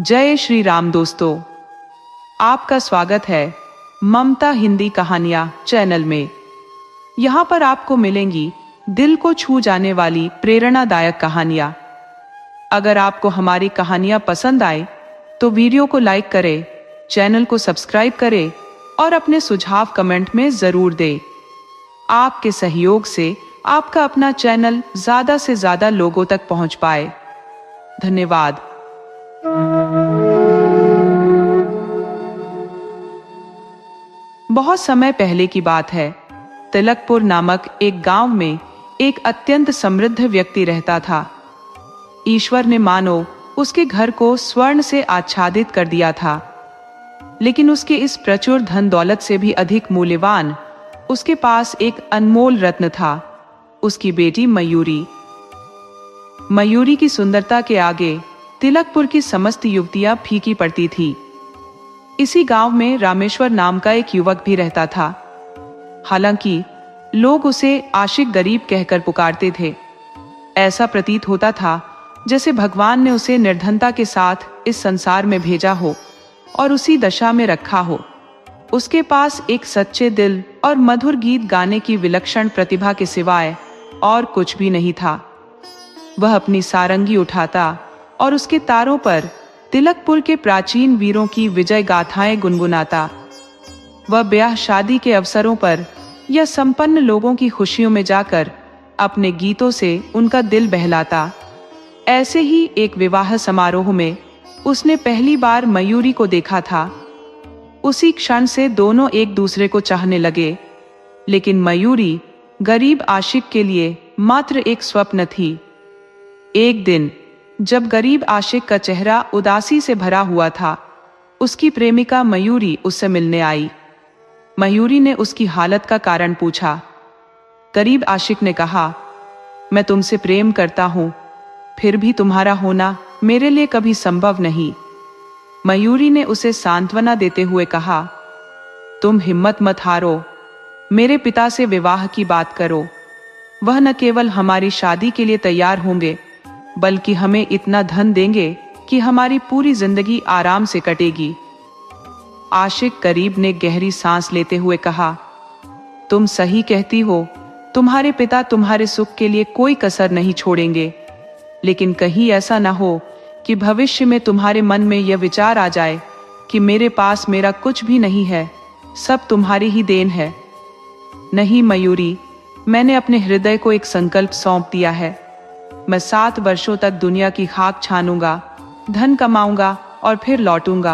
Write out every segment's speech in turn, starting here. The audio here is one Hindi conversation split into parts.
जय श्री राम दोस्तों, आपका स्वागत है ममता हिंदी कहानियां चैनल में। यहाँ पर आपको मिलेंगी दिल को छू जाने वाली प्रेरणादायक कहानियां। अगर आपको हमारी कहानियां पसंद आए तो वीडियो को लाइक करें, चैनल को सब्सक्राइब करें और अपने सुझाव कमेंट में जरूर दें। आपके सहयोग से आपका अपना चैनल ज्यादा से ज्यादा लोगों तक पहुंच पाए। धन्यवाद। बहुत समय पहले की बात है। तिलकपुर नामक एक गांव में एक अत्यंत समृद्ध व्यक्ति रहता था। ईश्वर ने मानो उसके घर को स्वर्ण से आच्छादित कर दिया था, लेकिन उसके इस प्रचुर धन दौलत से भी अधिक मूल्यवान उसके पास एक अनमोल रत्न था, उसकी बेटी मयूरी। मयूरी की सुंदरता के आगे तिलकपुर की समस्त युवतियां फीकी पड़ती थी। इसी गांव में रामेश्वर नाम का एक युवक भी रहता था। हालांकि लोग उसे आशिक गरीब कहकर पुकारते थे। ऐसा प्रतीत होता था जैसे भगवान ने उसे निर्धनता के साथ इस संसार में भेजा हो और उसी दशा में रखा हो। उसके पास एक सच्चे दिल और मधुर गीत गाने की विलक्षण प्रतिभा के सिवाय और कुछ भी नहीं था। वह अपनी सारंगी उठाता और उसके तारों पर तिलकपुर के प्राचीन वीरों की विजय गाथाएं गुनगुनाता। वह ब्याह शादी के अवसरों पर या संपन्न लोगों की खुशियों में जाकर अपने गीतों से उनका दिल बहलाता। ऐसे ही एक विवाह समारोह में उसने पहली बार मयूरी को देखा था। उसी क्षण से दोनों एक दूसरे को चाहने लगे, लेकिन मयूरी गरीब आशिक के लिए मात्र एक स्वप्न थी। एक दिन जब गरीब आशिक का चेहरा उदासी से भरा हुआ था, उसकी प्रेमिका मयूरी उससे मिलने आई। मयूरी ने उसकी हालत का कारण पूछा। गरीब आशिक ने कहा, मैं तुमसे प्रेम करता हूं, फिर भी तुम्हारा होना मेरे लिए कभी संभव नहीं। मयूरी ने उसे सांत्वना देते हुए कहा, तुम हिम्मत मत हारो, मेरे पिता से विवाह की बात करो। वह न केवल हमारी शादी के लिए तैयार होंगे, बल्कि हमें इतना धन देंगे कि हमारी पूरी जिंदगी आराम से कटेगी। आशिक गरीब ने गहरी सांस लेते हुए कहा, तुम सही कहती हो, तुम्हारे पिता तुम्हारे सुख के लिए कोई कसर नहीं छोड़ेंगे, लेकिन कहीं ऐसा ना हो कि भविष्य में तुम्हारे मन में यह विचार आ जाए कि मेरे पास मेरा कुछ भी नहीं है, सब तुम्हारी ही देन है। नहीं मयूरी, मैंने अपने हृदय को एक संकल्प सौंप दिया है। मैं 7 वर्षों तक दुनिया की खाक छानूंगा, धन कमाऊंगा और फिर लौटूंगा।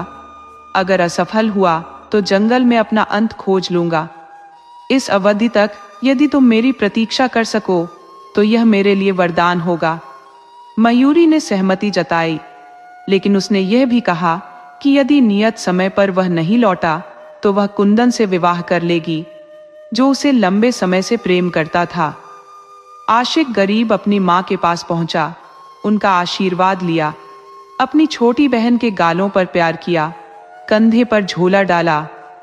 अगर असफल हुआ तो जंगल में अपना अंत खोज लूंगा। इस अवधि तक यदि तुम मेरी प्रतीक्षा कर सको तो यह मेरे लिए वरदान होगा। मयूरी ने सहमति जताई, लेकिन उसने यह भी कहा कि यदि नियत समय पर वह नहीं लौटा तो वह कुंदन से विवाह कर लेगी, जो उसे लंबे समय से प्रेम करता था। आशिक गरीब अपनी माँ के पास पहुंचा, उनका आशीर्वाद लिया, अपनी छोटी बहन के गालों पर प्यार किया, कंधे पर झोला डाला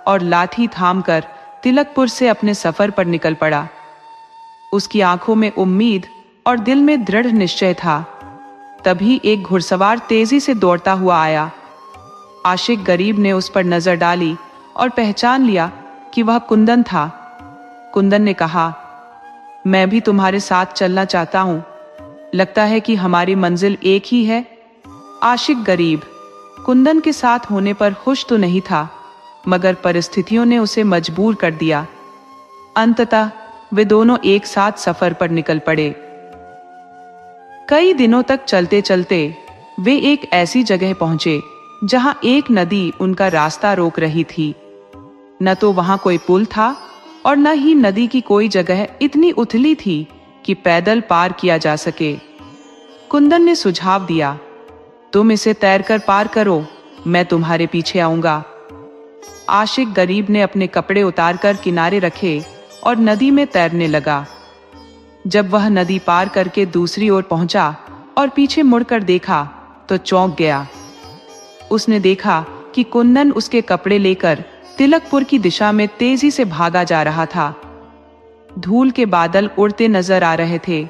और लाठी थामकर तिलकपुर से अपने सफर पर निकल पड़ा। उसकी आंखों में उम्मीद और दिल में दृढ़ निश्चय था। तभी एक घुड़सवार तेजी से दौड़ता हुआ आया। आशिक गरीब ने उस पर नजर डाली और पहचान लिया कि वह कुंदन था। कुंदन ने कहा, मैं भी तुम्हारे साथ चलना चाहता हूं, लगता है कि हमारी मंजिल एक ही है। आशिक गरीब कुंदन के साथ होने पर खुश तो नहीं था, मगर परिस्थितियों ने उसे मजबूर कर दिया। अंततः वे दोनों एक साथ सफर पर निकल पड़े। कई दिनों तक चलते चलते वे एक ऐसी जगह पहुंचे जहां एक नदी उनका रास्ता रोक रही थी। न तो वहां कोई पुल था और न ही नदी की कोई जगह इतनी उथली थी कि पैदल पार किया जा सके। कुंदन ने सुझाव दिया, तुम इसे तैरकर पार करो, मैं तुम्हारे पीछे आऊंगा। आशिक गरीब ने अपने कपड़े उतारकर किनारे रखे और नदी में तैरने लगा। जब वह नदी पार करके दूसरी ओर पहुंचा और पीछे मुड़कर देखा तो चौंक गया। उसने देखा कि कुंदन उसके कपड़े लेकर तिलकपुर की दिशा में तेजी से भागा जा रहा था। धूल के बादल उड़ते नजर आ रहे थे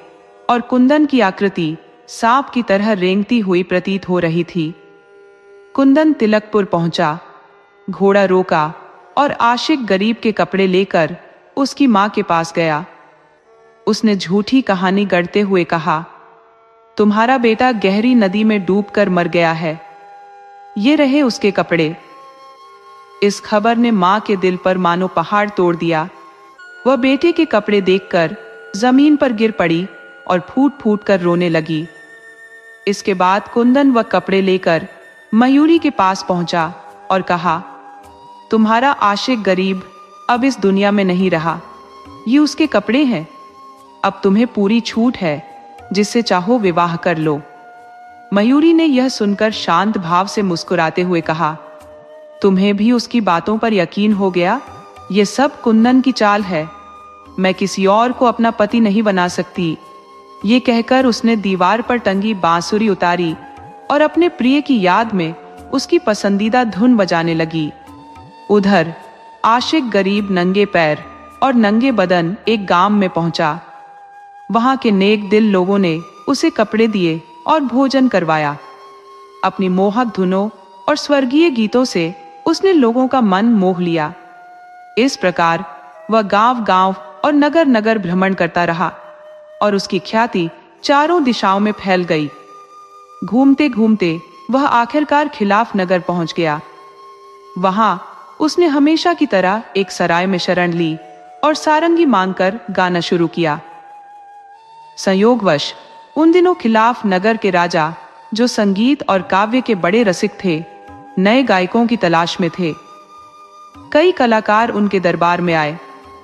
और कुंदन की आकृति सांप की तरह रेंगती हुई प्रतीत हो रही थी। कुंदन तिलकपुर पहुंचा, घोड़ा रोका और आशिक गरीब के कपड़े लेकर उसकी मां के पास गया। उसने झूठी कहानी गढ़ते हुए कहा, तुम्हारा बेटा गहरी नदी में डूबकर मर गया है, ये रहे उसके कपड़े। इस खबर ने मां के दिल पर मानो पहाड़ तोड़ दिया। वह बेटे के कपड़े देखकर जमीन पर गिर पड़ी और फूट फूट कर रोने लगी। इसके बाद कुंदन वह कपड़े लेकर मयूरी के पास पहुंचा और कहा, तुम्हारा आशिक गरीब अब इस दुनिया में नहीं रहा, ये उसके कपड़े हैं। अब तुम्हें पूरी छूट है, जिससे चाहो विवाह कर लो। मयूरी ने यह सुनकर शांत भाव से मुस्कुराते हुए कहा, तुम्हें भी उसकी बातों पर यकीन हो गया? ये सब कुंदन की चाल है, मैं किसी और को अपना पति नहीं बना सकती। ये कहकर उसने दीवार पर टंगी बांसुरी उतारी और अपने प्रिय की याद में उसकी पसंदीदा धुन बजाने लगी। उधर आशिक गरीब नंगे पैर और नंगे बदन एक गांव में पहुंचा। वहां के नेक दिल लोगों ने उसे कपड़े दिए और भोजन करवाया। अपनी मोहक धुनों और स्वर्गीय गीतों से उसने लोगों का मन मोह लिया। इस प्रकार वह गांव-गांव और नगर-नगर भ्रमण करता रहा और उसकी ख्याति चारों दिशाओं में फैल गई। घूमते घूमते वह आखिरकार खिलाफ नगर पहुंच गया। वहां उसने हमेशा की तरह एक सराय में शरण ली और सारंगी मांगकर गाना शुरू किया। संयोगवश उन दिनों खिलाफ नगर के राजा, जो संगीत और काव्य के बड़े रसिक थे, नए गायकों की तलाश में थे। कई कलाकार उनके दरबार में आए,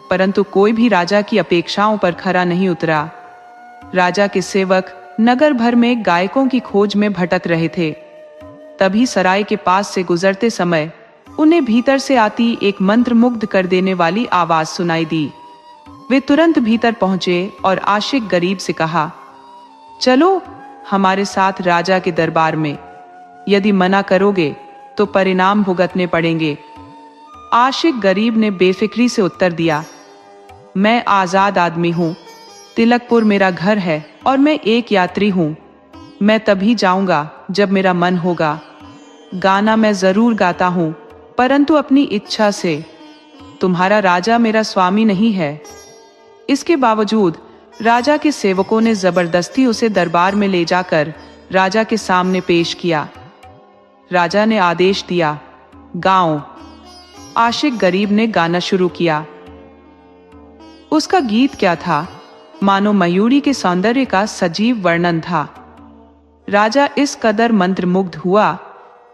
परंतु कोई भी राजा की अपेक्षाओं पर खरा नहीं उतरा। राजा के सेवक नगर भर में गायकों की खोज में भटक रहे थे। तभी सराय के पास से गुजरते समय उन्हें भीतर से आती एक मंत्रमुग्ध कर देने वाली आवाज सुनाई दी। वे तुरंत भीतर पहुंचे और आशिक गरीब से कहा, चलो हमारे साथ राजा के दरबार में, यदि मना करोगे तो परिणाम भुगतने पड़ेंगे। आशिक गरीब ने बेफिक्री से उत्तर दिया, मैं आजाद आदमी हूं, तिलकपुर मेरा घर है और मैं एक यात्री हूं। मैं तभी जाऊंगा जब मेरा मन होगा। गाना मैं जरूर गाता हूं, परंतु अपनी इच्छा से। तुम्हारा राजा मेरा स्वामी नहीं है। इसके बावजूद राजा के सेवकों ने जबरदस्ती उसे दरबार में ले जाकर राजा के सामने पेश किया। राजा ने आदेश दिया, गाओ। आशिक गरीब ने गाना शुरू किया। उसका गीत क्या था, मानो मयूरी के सौंदर्य का सजीव वर्णन था। राजा इस कदर मंत्रमुग्ध हुआ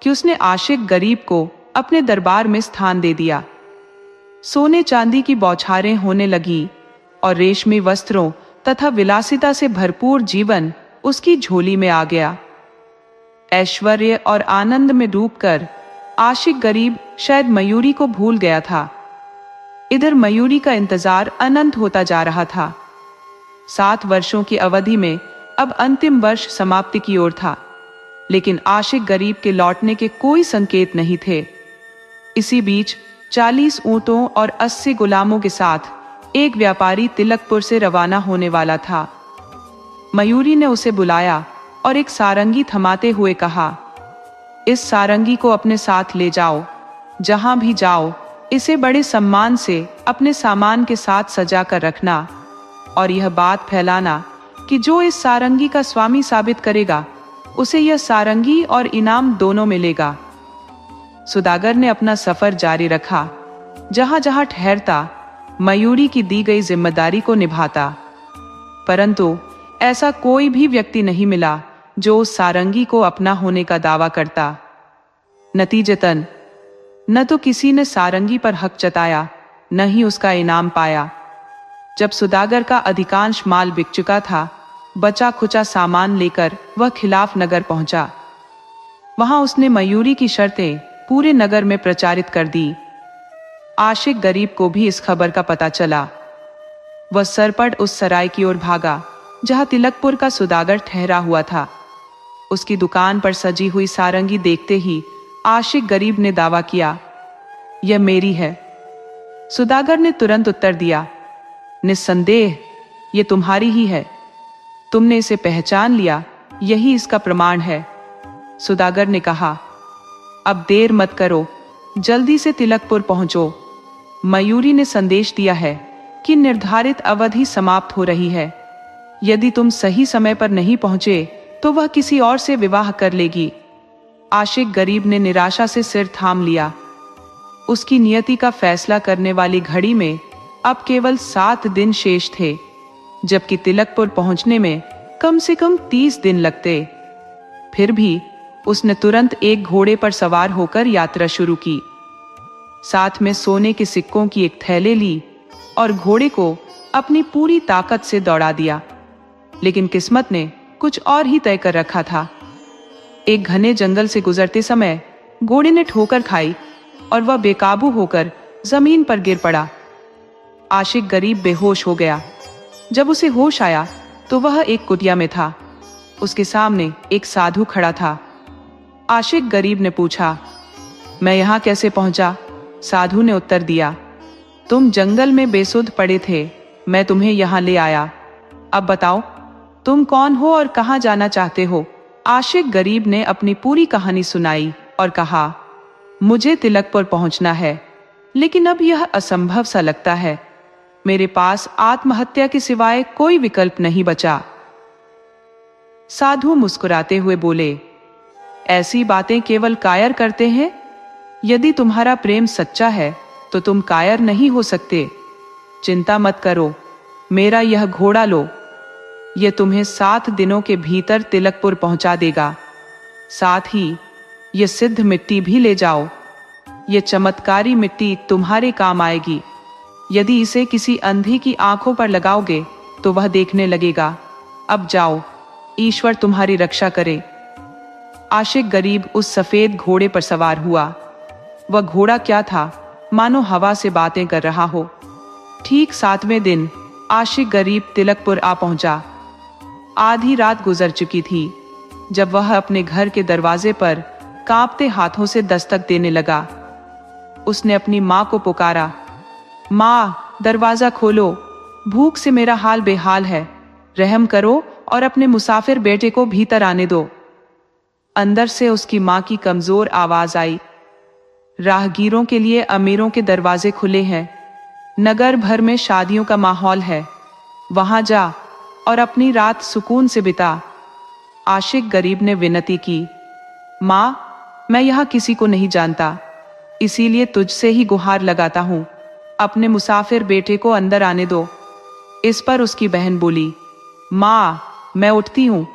कि उसने आशिक गरीब को अपने दरबार में स्थान दे दिया। सोने चांदी की बौछारें होने लगी और रेशमी वस्त्रों तथा विलासिता से भरपूर जीवन उसकी झोली में आ गया। ऐश्वर्य और आनंद में डूबकर आशिक गरीब शायद मयूरी को भूल गया था। इधर मयूरी का इंतजार अनंत होता जा रहा था। 7 वर्षों की अवधि में अब अंतिम वर्ष समाप्ति की ओर था, लेकिन आशिक गरीब के लौटने के कोई संकेत नहीं थे। इसी बीच 40 ऊंटों और 80 गुलामों के साथ एक व्यापारी तिलकपुर से रवाना होने वाला था। मयूरी ने उसे बुलाया और एक सारंगी थमाते हुए कहा, इस सारंगी को अपने साथ ले जाओ। जहां भी जाओ, इसे बड़े सम्मान से अपने सामान के साथ सजा कर रखना और यह बात फैलाना कि जो इस सारंगी का स्वामी साबित करेगा, उसे यह सारंगी और इनाम दोनों मिलेगा। सुदागर ने अपना सफर जारी रखा। जहां जहां ठहरता, मयूरी की दी गई जिम्मेदारी को निभाता, परंतु ऐसा कोई भी व्यक्ति नहीं मिला जो उस सारंगी को अपना होने का दावा करता। नतीजतन न तो किसी ने सारंगी पर हक जताया, न ही उसका इनाम पाया। जब सुदागर का अधिकांश माल बिक चुका था, बचा खुचा सामान लेकर वह खिलाफ नगर पहुंचा। वहां उसने मयूरी की शर्तें पूरे नगर में प्रचारित कर दी। आशिक गरीब को भी इस खबर का पता चला। वह सरपट उस सराय की ओर भागा जहां तिलकपुर का सुदागर ठहरा हुआ था। उसकी दुकान पर सजी हुई सारंगी देखते ही आशिक गरीब ने दावा किया, यह मेरी है। सुदागर ने तुरंत उत्तर दिया, निस्संदेह यह तुम्हारी ही है। तुमने इसे पहचान लिया, यही इसका प्रमाण है। सुदागर ने कहा, अब देर मत करो, जल्दी से तिलकपुर पहुंचो। मयूरी ने संदेश दिया है कि निर्धारित अवधि समाप्त हो रही है। यदि तुम सही समय पर नहीं पहुंचे तो वह किसी और से विवाह कर लेगी। आशिक गरीब ने निराशा से सिर थाम लिया। उसकी नियति का फैसला करने वाली घड़ी में अब केवल 7 दिन शेष थे, जबकि तिलकपुर पहुंचने में कम से कम 30 दिन लगते। फिर भी उसने तुरंत एक घोड़े पर सवार होकर यात्रा शुरू की। साथ में सोने के सिक्कों की एक थैली ली और घोड़े को अपनी पूरी ताकत से दौड़ा दिया। लेकिन किस्मत ने कुछ और ही तय कर रखा था। एक घने जंगल से गुजरते समय घोड़े ने ठोकर खाई और वह बेकाबू होकर जमीन पर गिर पड़ा। आशिक गरीब बेहोश हो गया। जब उसे होश आया तो वह एक कुटिया में था। उसके सामने एक साधु खड़ा था। आशिक गरीब ने पूछा, मैं यहाँ कैसे पहुंचा? साधु ने उत्तर दिया, तुम जंगल में बेसुध पड़े थे, मैं तुम्हें यहाँ ले आया। अब बताओ, तुम कौन हो और कहाँ जाना चाहते हो? आशिक गरीब ने अपनी पूरी कहानी सुनाई और कहा, मुझे तिलकपुर पहुंचना है, लेकिन अब यह असंभव सा लगता है। मेरे पास आत्महत्या के सिवाय कोई विकल्प नहीं बचा। साधु मुस्कुराते हुए बोले, ऐसी बातें केवल कायर करते हैं। यदि तुम्हारा प्रेम सच्चा है तो तुम कायर नहीं हो सकते। चिंता मत करो, मेरा यह घोड़ा लो। यह तुम्हें 7 दिनों के भीतर तिलकपुर पहुंचा देगा। साथ ही यह सिद्ध मिट्टी भी ले जाओ। यह चमत्कारी मिट्टी तुम्हारे काम आएगी। यदि इसे किसी अंधी की आंखों पर लगाओगे तो वह देखने लगेगा। अब जाओ, ईश्वर तुम्हारी रक्षा करे। आशिक गरीब उस सफेद घोड़े पर सवार हुआ। वह घोड़ा क्या था, मानो हवा से बातें कर रहा हो। ठीक 7वें दिन आशिक गरीब तिलकपुर आ पहुंचा। आधी रात गुजर चुकी थी जब वह अपने घर के दरवाजे पर कांपते हाथों से दस्तक देने लगा। उसने अपनी माँ को पुकारा, माँ, दरवाजा खोलो, भूख से मेरा हाल बेहाल है। रहम करो और अपने मुसाफिर बेटे को भीतर आने दो। अंदर से उसकी माँ की कमजोर आवाज आई, राहगीरों के लिए अमीरों के दरवाजे खुले हैं। नगर भर में शादियों का माहौल है। वहां जा और अपनी रात सुकून से बिता। आशिक गरीब ने विनती की, माँ, मैं यहाँ किसी को नहीं जानता, इसीलिए तुझसे ही गुहार लगाता हूँ। अपने मुसाफिर बेटे को अंदर आने दो। इस पर उसकी बहन बोली, माँ, मैं उठती हूँ,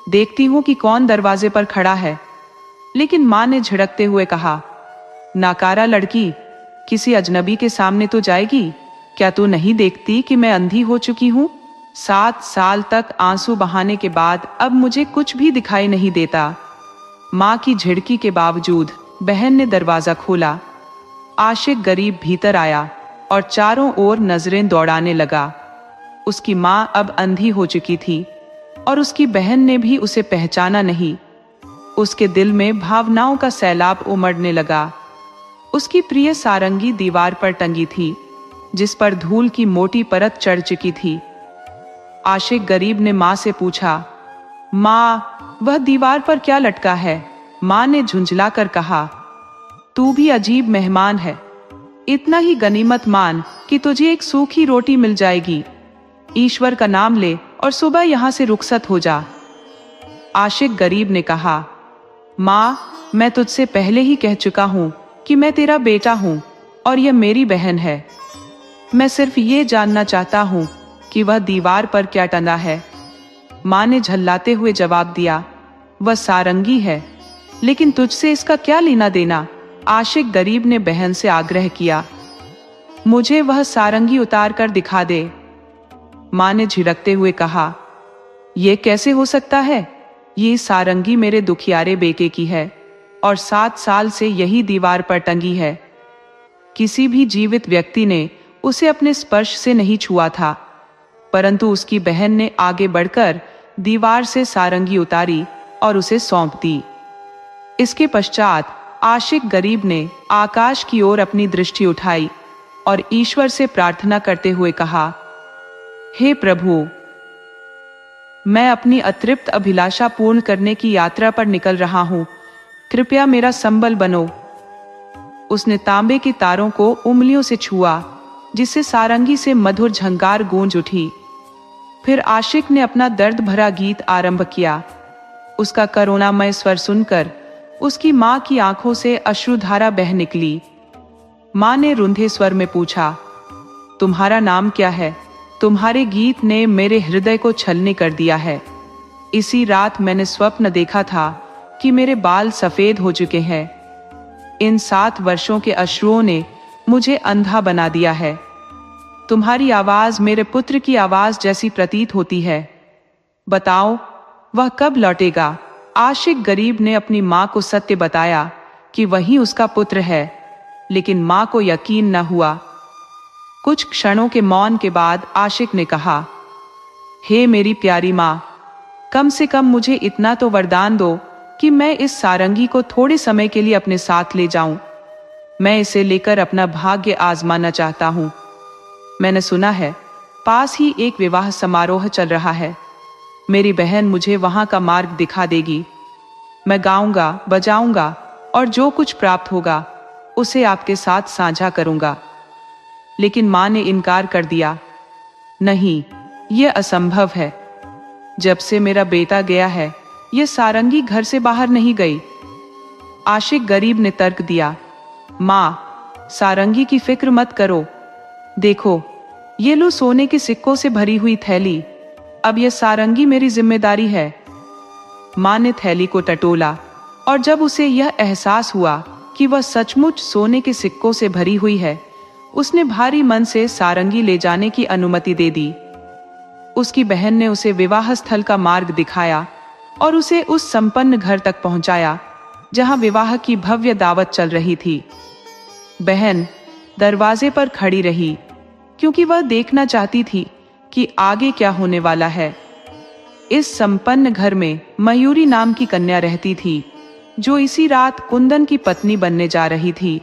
देखती हूँ कि कौन दरवाजे पर खड़ा है। लेकिन माँ ने झिड़कते हुए कहा, नाकारा लड़की, किसी अजनबी के सामने तो जाएगी? क्या तू नहीं देखती कि मैं अंधी हो चुकी हूँ? 7 साल तक आंसू बहाने के बाद अब मुझे कुछ भी दिखाई नहीं देता। माँ की झिड़की के बावजूद बहन ने दरवाजा खोला। आशिक गरीब भीतर आया और चारों ओर नजरें दौड़ाने लगा। उसकी माँ अब अंधी हो चुकी थी और उसकी बहन ने भी उसे पहचाना नहीं। उसके दिल में भावनाओं का सैलाब उमड़ने लगा। उसकी प्रिय सारंगी दीवार पर टंगी थी, जिस पर धूल की मोटी परत चढ़ चुकी थी। आशिक गरीब ने माँ से पूछा, माँ, वह दीवार पर क्या लटका है? माँ ने झुंझलाकर कहा, तू भी अजीब मेहमान है। इतना ही गनीमत मान कि तुझे एक सूखी रोटी मिल जाएगी। ईश्वर का नाम ले और सुबह यहाँ से रुखसत हो जा। आशिक गरीब ने कहा, माँ, मैं तुझसे पहले ही कह चुका हूँ कि मैं तेरा बेटा हूँ और यह मेरी बहन है। मैं सिर्फ ये जानना चाहता हूँ कि वह दीवार पर क्या टंगा है। माँ ने झल्लाते हुए जवाब दिया, वह सारंगी है, लेकिन तुझसे इसका क्या लेना देना? आशिक गरीब ने बहन से आग्रह किया, मुझे वह सारंगी उतार कर दिखा दे। माँ ने झिड़कते हुए कहा, यह कैसे हो सकता है? ये सारंगी मेरे दुखियारे बेटे की है और 7 साल से यही दीवार पर टंगी है। किसी भी जीवित व्यक्ति ने उसे अपने स्पर्श से नहीं छुआ था, परंतु उसकी बहन ने आगे बढ़कर दीवार से सारंगी उतारी और उसे सौंप दी। इसके पश्चात आशिक गरीब ने आकाश की ओर अपनी दृष्टि उठाई और ईश्वर से प्रार्थना करते हुए कहा, हे प्रभु, मैं अपनी अतृप्त अभिलाषा पूर्ण करने की यात्रा पर निकल रहा हूँ। कृपया मेरा संबल बनो। उसने तांबे की तारों को उंगलियों से छुआ, जिससे सारंगी से मधुर झंकार गूंज उठी। फिर आशिक ने अपना दर्द भरा गीत आरंभ किया। उसका करुणामय स्वर सुनकर उसकी मां की आंखों से अश्रुधारा बह निकली। मां ने रुंधे स्वर में पूछा, तुम्हारा नाम क्या है? तुम्हारे गीत ने मेरे हृदय को छलनी कर दिया है। इसी रात मैंने स्वप्न देखा था कि मेरे बाल सफेद हो चुके हैं। इन 7 वर्षों के अश्रुओं ने मुझे अंधा बना दिया है। तुम्हारी आवाज मेरे पुत्र की आवाज जैसी प्रतीत होती है। बताओ, वह कब लौटेगा? आशिक गरीब ने अपनी मां को सत्य बताया कि वही उसका पुत्र है, लेकिन मां को यकीन न हुआ। कुछ क्षणों के मौन के बाद आशिक ने कहा, हे मेरी प्यारी मां, कम से कम मुझे इतना तो वरदान दो कि मैं इस सारंगी को थोड़े समय के लिए अपने साथ ले जाऊं। मैं इसे लेकर अपना भाग्य आजमाना चाहता हूं। मैंने सुना है पास ही एक विवाह समारोह चल रहा है। मेरी बहन मुझे वहां का मार्ग दिखा देगी। मैं गाऊंगा, बजाऊंगा और जो कुछ प्राप्त होगा उसे आपके साथ साझा करूंगा। लेकिन मां ने इनकार कर दिया। नहीं, यह असंभव है। जब से मेरा बेटा गया है, यह सारंगी घर से बाहर नहीं गई। आशिक गरीब ने तर्क दिया, मां, सारंगी की फिक्र मत करो। देखो, ये लो सोने के सिक्कों से भरी हुई थैली। अब यह सारंगी मेरी जिम्मेदारी है। मां ने थैली को टटोला और जब उसे यह एहसास हुआ कि वह सचमुच सोने के सिक्कों से भरी हुई है, उसने भारी मन से सारंगी ले जाने की अनुमति दे दी। उसकी बहन ने उसे विवाह स्थल का मार्ग दिखाया और उसे उस संपन्न घर तक पहुंचाया जहां विवाह की भव्य दावत चल रही थी। बहन दरवाजे पर खड़ी रही क्योंकि वह देखना चाहती थी कि आगे क्या होने वाला है। इस संपन्न घर में मयूरी नाम की कन्या रहती थी, जो इसी रात कुंदन की पत्नी बनने जा रही थी।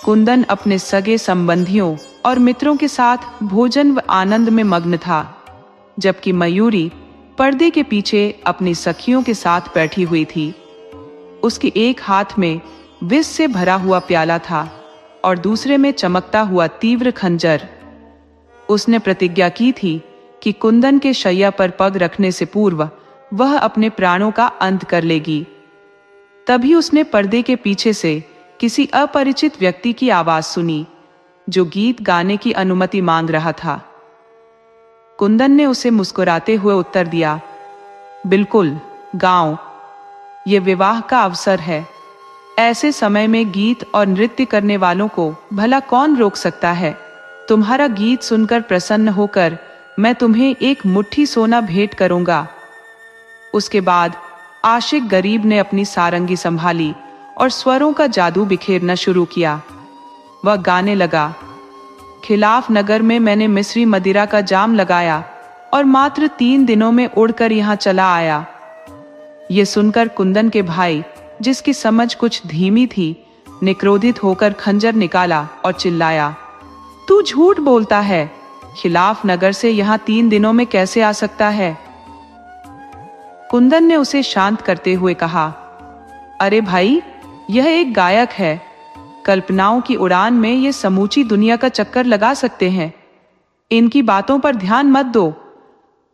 कुंदन अपने सगे संबंधियों और मित्रों के साथ भोजन व आनंद में मग्न था, जबकि मयूरी पर्दे के पीछे अपनी सखियों के साथ बैठी हुई थी। उसके एक हाथ में विष से भरा हुआ प्याला था और दूसरे में चमकता हुआ तीव्र खंजर। उसने प्रतिज्ञा की थी कि कुंदन के शैया पर पग रखने से पूर्व वह अपने प्राणों का अंत कर लेगी। तभी उसने पर्दे के पीछे से किसी अपरिचित व्यक्ति की आवाज सुनी, जो गीत गाने की अनुमति मांग रहा था। कुंदन ने उसे मुस्कुराते हुए उत्तर दिया, बिल्कुल, गाओ। ये विवाह का अवसर है। ऐसे समय में गीत और नृत्य करने वालों को भला कौन रोक सकता है? तुम्हारा गीत सुनकर प्रसन्न होकर मैं तुम्हें एक मुट्ठी सोना भेंट करूंगा। उसके बाद आशिक गरीब ने अपनी सारंगी संभाली और स्वरों का जादू बिखेरना शुरू किया। वह गाने लगा, खिलाफ नगर में मैंने मिस्री मदिरा का जाम लगाया और मात्र 3 दिनों में उड़कर यहाँ चला आया। ये सुनकर कुंदन के भाई, जिसकी समझ कुछ धीमी थी, ने क्रोधित होकर खंजर निकाला और चिल्लाया, तू झूठ बोलता है। खिलाफ नगर से यहाँ 3 दिनों में कैसे आ सकता है? कुंदन ने उसे शांत करते हुए कहा, अरे भाई, यह एक गायक है। कल्पनाओं की उड़ान में ये समूची दुनिया का चक्कर लगा सकते हैं। इनकी बातों पर ध्यान मत दो।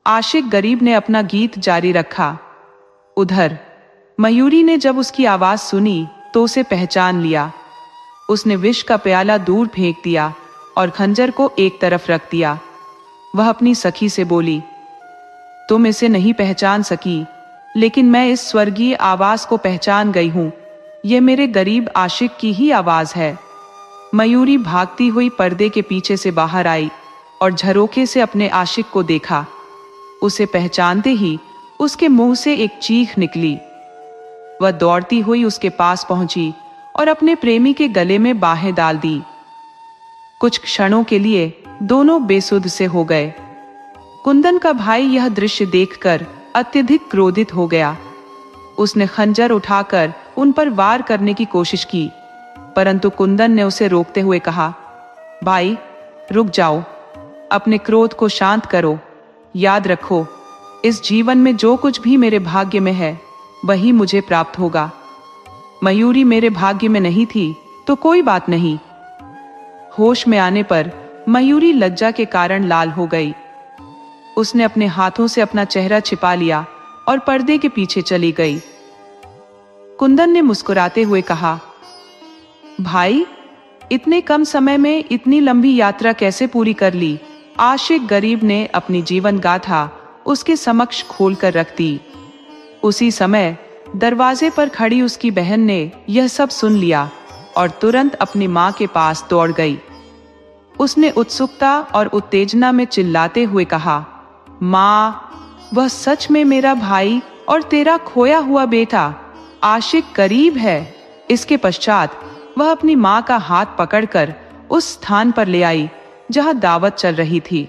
आशिक गरीब ने अपना गीत जारी रखा। उधर मयूरी ने जब उसकी आवाज सुनी तो उसे पहचान लिया। उसने विष का प्याला दूर फेंक दिया और खंजर को एक तरफ रख दिया। वह अपनी सखी से बोली, तुम इसे नहीं पहचान सकी, लेकिन मैं इस स्वर्गीय आवाज को पहचान गई हूं। यह मेरे गरीब आशिक की ही आवाज है। मयूरी भागती हुई पर्दे के पीछे से बाहर आई और झरोखे से अपने आशिक को देखा। उसे पहचानते ही उसके मुंह से एक चीख निकली। वह दौड़ती हुई उसके पास पहुंची और अपने प्रेमी के गले में बाहें डाल दी। कुछ क्षणों के लिए दोनों बेसुध से हो गए। कुंदन का भाई यह दृश्य देखकर अत्यधिक क्रोधित हो गया। उसने खंजर उठाकर उन पर वार करने की कोशिश की, परंतु कुंदन ने उसे रोकते हुए कहा, भाई, रुक जाओ, अपने क्रोध को शांत करो। याद रखो, इस जीवन में जो कुछ भी मेरे भाग्य में है वही मुझे प्राप्त होगा। मयूरी मेरे भाग्य में नहीं थी तो कोई बात नहीं। होश में आने पर मयूरी लज्जा के कारण लाल हो गई। उसने अपने हाथों से अपना चेहरा छिपा लिया और पर्दे के पीछे चली गई। कुंदन ने मुस्कुराते हुए कहा, भाई, इतने कम समय में इतनी लंबी यात्रा कैसे पूरी कर ली? आशिक गरीब ने अपनी जीवन गाथा उसके समक्ष खोलकर रख दी। उसी समय दरवाजे पर खड़ी उसकी बहन ने यह सब सुन लिया और तुरंत अपनी मां के पास दौड़ गई। उसने उत्सुकता और उत्तेजना में चिल्लाते हुए कहा, मां, वह सच में मेरा भाई और तेरा खोया हुआ बेटा आशिक गरीब है। इसके पश्चात वह अपनी मां का हाथ पकड़कर उस स्थान पर ले आई जहां दावत चल रही थी।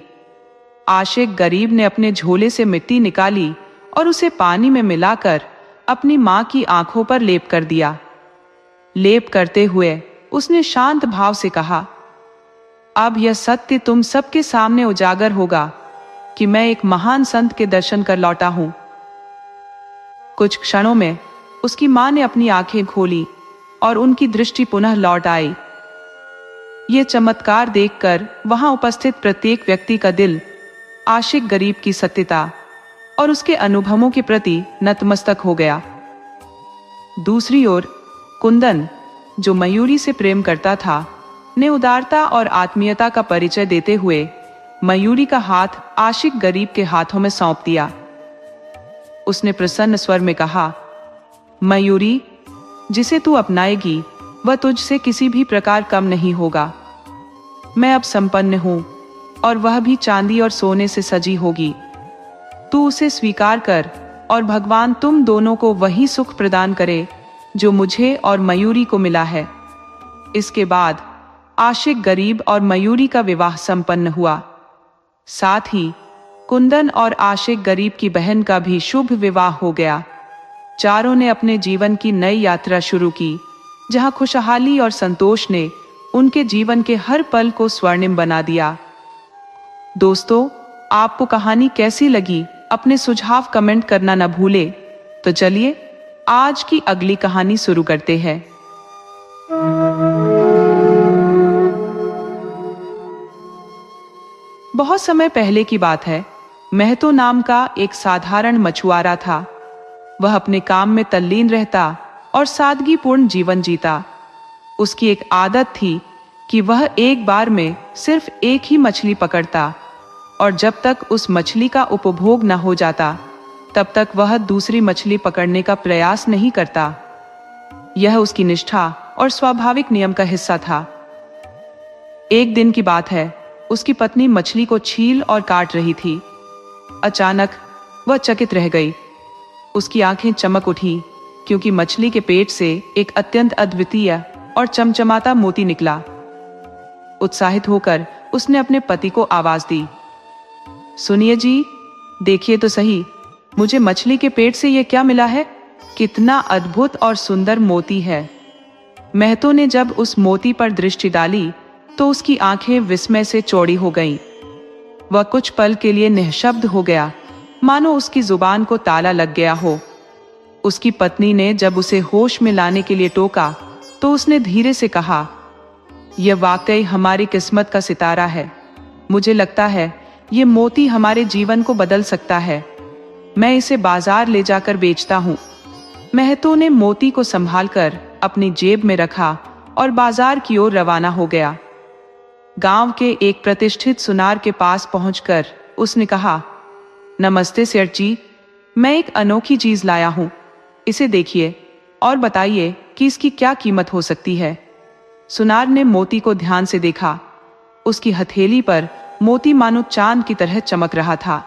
आशिक गरीब ने अपने झोले से मिट्टी निकाली और उसे पानी में मिलाकर अपनी मां की आंखों पर लेप कर दिया। लेप करते हुए उसने शांत भाव से कहा, अब यह सत्य तुम सबके सामने उजागर होगा कि मैं एक महान संत के दर्शन कर लौटा हूं। कुछ क्षणों में उसकी मां ने अपनी आंखें खोली और उनकी दृष्टि पुनः लौट आई। ये चमत्कार देखकर वहां उपस्थित प्रत्येक व्यक्ति का दिल आशिक गरीब की सत्यता और उसके अनुभवों के प्रति नतमस्तक हो गया। दूसरी ओर कुंदन, जो मयूरी से प्रेम करता था, ने उदारता और आत्मीयता का परिचय देते हुए मयूरी का हाथ आशिक गरीब के हाथों में सौंप दिया। उसने प्रसन्न स्वर में कहा, मयूरी, जिसे तू अपनाएगी वह तुझसे किसी भी प्रकार कम नहीं होगा। मैं अब संपन्न हूं और वह भी चांदी और सोने से सजी होगी। तू उसे स्वीकार कर और भगवान तुम दोनों को वही सुख प्रदान करे जो मुझे और मयूरी को मिला है। इसके बाद आशिक गरीब और मयूरी का विवाह संपन्न हुआ। साथ ही कुंदन और आशिक गरीब की बहन का भी शुभ विवाह हो गया। चारों ने अपने जीवन की नई यात्रा शुरू की, जहां खुशहाली और संतोष ने उनके जीवन के हर पल को स्वर्णिम बना दिया। दोस्तों, आपको कहानी कैसी लगी? अपने सुझाव कमेंट करना न भूले। तो चलिए आज की अगली कहानी शुरू करते हैं। बहुत समय पहले की बात है। महतो नाम का एक साधारण मछुआरा था। वह अपने काम में तल्लीन रहता और सादगीपूर्ण जीवन जीता। उसकी एक आदत थी कि वह एक बार में सिर्फ एक ही मछली पकड़ता और जब तक उस मछली का उपभोग न हो जाता तब तक वह दूसरी मछली पकड़ने का प्रयास नहीं करता। यह उसकी निष्ठा और स्वाभाविक नियम का हिस्सा था। एक दिन की बात है, उसकी पत्नी मछली को छील और काट रही थी। अचानक वह चकित रह गई। उसकी आंखें चमक उठी क्योंकि मछली के पेट से एक अत्यंत अद्वितीय और चमचमाता मोती निकला। उत्साहित होकर उसने अपने पति को आवाज दी, सुनिए जी, देखिए तो सही, मुझे मछली के पेट से यह क्या मिला है? कितना अद्भुत और सुंदर मोती है। महतो ने जब उस मोती पर दृष्टि डाली तो उसकी आंखें विस्मय से चौड़ी हो गईं। वह कुछ पल के लिए निःशब्द हो गया, मानो उसकी जुबान को ताला लग गया हो। उसकी पत्नी ने जब उसे होश में लाने के लिए टोका तो उसने धीरे से कहा, यह वाकई हमारी किस्मत का सितारा है। मुझे लगता है ये मोती हमारे जीवन को बदल सकता है। मैं इसे बाजार ले जाकर बेचता हूँ। महतो ने मोती को संभालकर अपनी जेब में रखा और बाजार की ओर रवाना हो गया। गांव के एक प्रतिष्ठित सुनार के पास पहुंचकर उसने कहा, नमस्ते सेठ जी, मैं एक अनोखी चीज लाया हूँ। इसे देखिए और बताइए कि इसकी क्या कीमत हो सकती है। सुनार ने मोती को ध्यान से देखा। उसकी हथेली पर मोती मानो चांद की तरह चमक रहा था।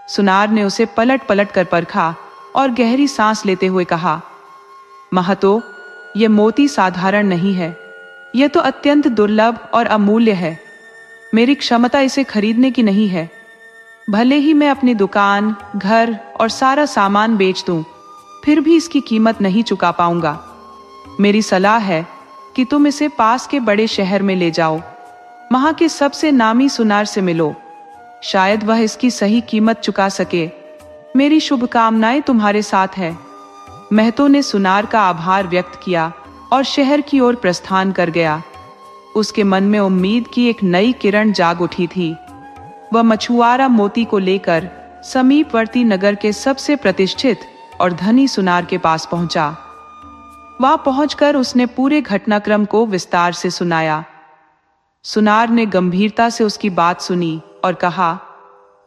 सुनार ने उसे पलट पलट कर परखा और गहरी सांस लेते हुए कहा, महतो, यह मोती साधारण नहीं है। यह तो अत्यंत दुर्लभ और अमूल्य है। मेरी क्षमता इसे खरीदने की नहीं है। भले ही मैं अपनी दुकान, घर और सारा सामान बेच दूं, फिर भी इसकी कीमत नहीं चुका पाऊंगा। मेरी सलाह है कि तुम इसे पास के बड़े शहर में ले जाओ। वहां के सबसे नामी सुनार से मिलो। शायद वह इसकी सही कीमत चुका सके। मेरी शुभकामनाएं तुम्हारे साथ है। महतो ने सुनार का आभार व्यक्त किया और शहर की ओर प्रस्थान कर गया। उसके मन में उम्मीद की एक नई किरण जाग उठी थी। वह मछुआरा मोती को लेकर समीपवर्ती नगर के सबसे प्रतिष्ठित और धनी सुनार के पास पहुंचा। वहां पहुंचकर उसने पूरे घटनाक्रम को विस्तार से सुनाया। सुनार ने गंभीरता से उसकी बात सुनी और कहा,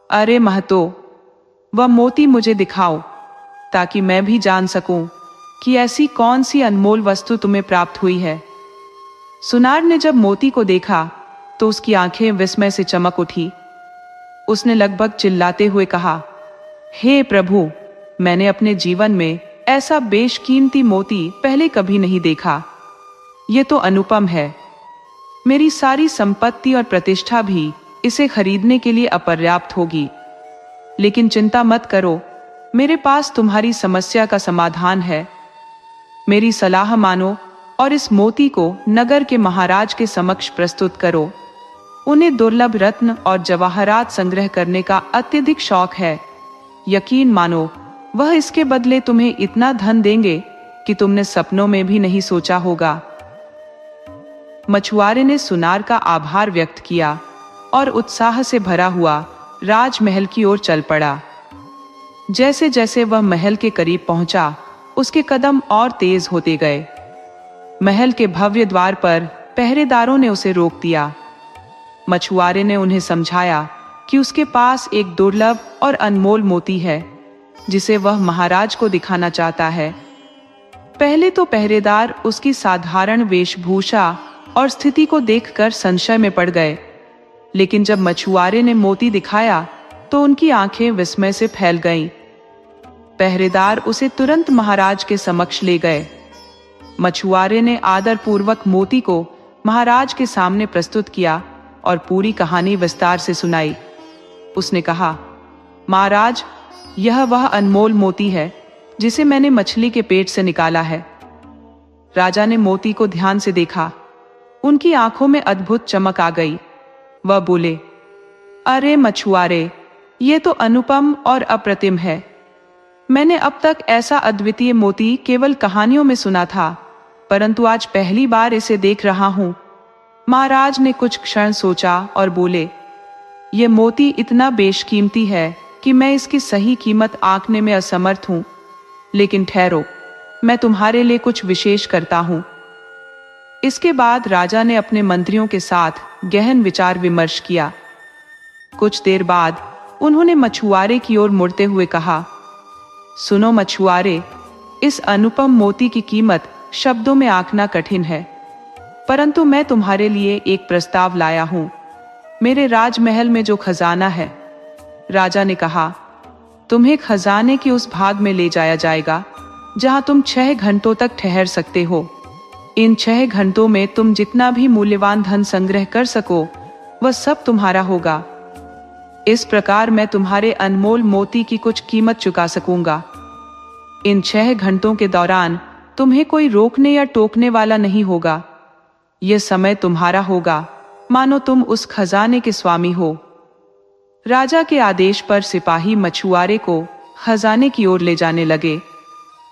अरे महतो, वह मोती मुझे दिखाओ ताकि मैं भी जान सकूं कि ऐसी कौन सी अनमोल वस्तु तुम्हें प्राप्त हुई है। सुनार ने जब मोती को देखा तो उसकी आंखें विस्मय से चमक उठी। उसने लगभग चिल्लाते हुए कहा, हे प्रभु, मैंने अपने जीवन में ऐसा बेशकीमती मोती पहले कभी नहीं देखा। ये तो अनुपम है। मेरी सारी संपत्ति और प्रतिष्ठा भी इसे खरीदने के लिए अपर्याप्त होगी। लेकिन चिंता मत करो, मेरे पास तुम्हारी समस्या का समाधान है। मेरी सलाह मानो और इस मोती को नगर के महाराज के समक्ष प्रस्तुत करो। उन्हें दुर्लभ रत्न और जवाहरात संग्रह करने का अत्यधिक शौक है। यकीन मानो, वह इसके बदले तुम्हें इतना धन देंगे कि तुमने सपनों में भी नहीं सोचा होगा। मछुआरे ने सुनार का आभार व्यक्त किया और उत्साह से भरा हुआ राजमहल की ओर चल पड़ा। जैसे जैसे वह महल के करीब पहुंचा, उसके कदम और तेज होते गए। महल के भव्य द्वार पर पहरेदारों ने उसे रोक दिया। मछुआरे ने उन्हें समझाया कि उसके पास एक दुर्लभ और अनमोल मोती है जिसे वह महाराज को दिखाना चाहता है। पहले तो पहरेदार उसकी साधारण वेशभूषा और स्थिति को देखकर संशय में पड़ गए, लेकिन जब मछुआरे ने मोती दिखाया तो उनकी आंखें विस्मय से फैल गईं। पहरेदार उसे तुरंत महाराज के समक्ष ले गए। मछुआरे ने आदरपूर्वक मोती को महाराज के सामने प्रस्तुत किया और पूरी कहानी विस्तार से सुनाई। उसने कहा, महाराज, यह वह अनमोल मोती है जिसे मैंने मछली के पेट से निकाला है। राजा ने मोती को ध्यान से देखा। उनकी आंखों में अद्भुत चमक आ गई। वह बोले, अरे मछुआरे, ये तो अनुपम और अप्रतिम है। मैंने अब तक ऐसा अद्वितीय मोती केवल कहानियों में सुना था, परंतु आज पहली बार इसे देख रहा हूं। महाराज ने कुछ क्षण सोचा और बोले, ये मोती इतना बेशकीमती है कि मैं इसकी सही कीमत आंकने में असमर्थ हूं। लेकिन ठहरो, मैं तुम्हारे लिए कुछ विशेष करता हूं। इसके बाद राजा ने अपने मंत्रियों के साथ गहन विचार विमर्श किया। कुछ देर बाद उन्होंने मछुआरे की ओर मुड़ते हुए कहा, सुनो मछुआरे, इस अनुपम मोती की कीमत शब्दों में आंकना कठिन है, परंतु मैं तुम्हारे लिए एक प्रस्ताव लाया हूं। मेरे राजमहल में जो खजाना है, राजा ने कहा, तुम्हें खजाने के उस भाग में ले जाया जाएगा जहां तुम 6 घंटों तक ठहर सकते हो। इन 6 घंटों में तुम जितना भी मूल्यवान धन संग्रह कर सको, वह सब तुम्हारा होगा। इस प्रकार मैं तुम्हारे अनमोल मोती की कुछ कीमत चुका सकूंगा। इन 6 घंटों के दौरान तुम्हें कोई रोकने या टोकने वाला नहीं होगा। यह समय तुम्हारा होगा, मानो तुम उस खजाने के स्वामी हो। राजा के आदेश पर सिपाही मछुआरे को खजाने की ओर ले जाने लगे।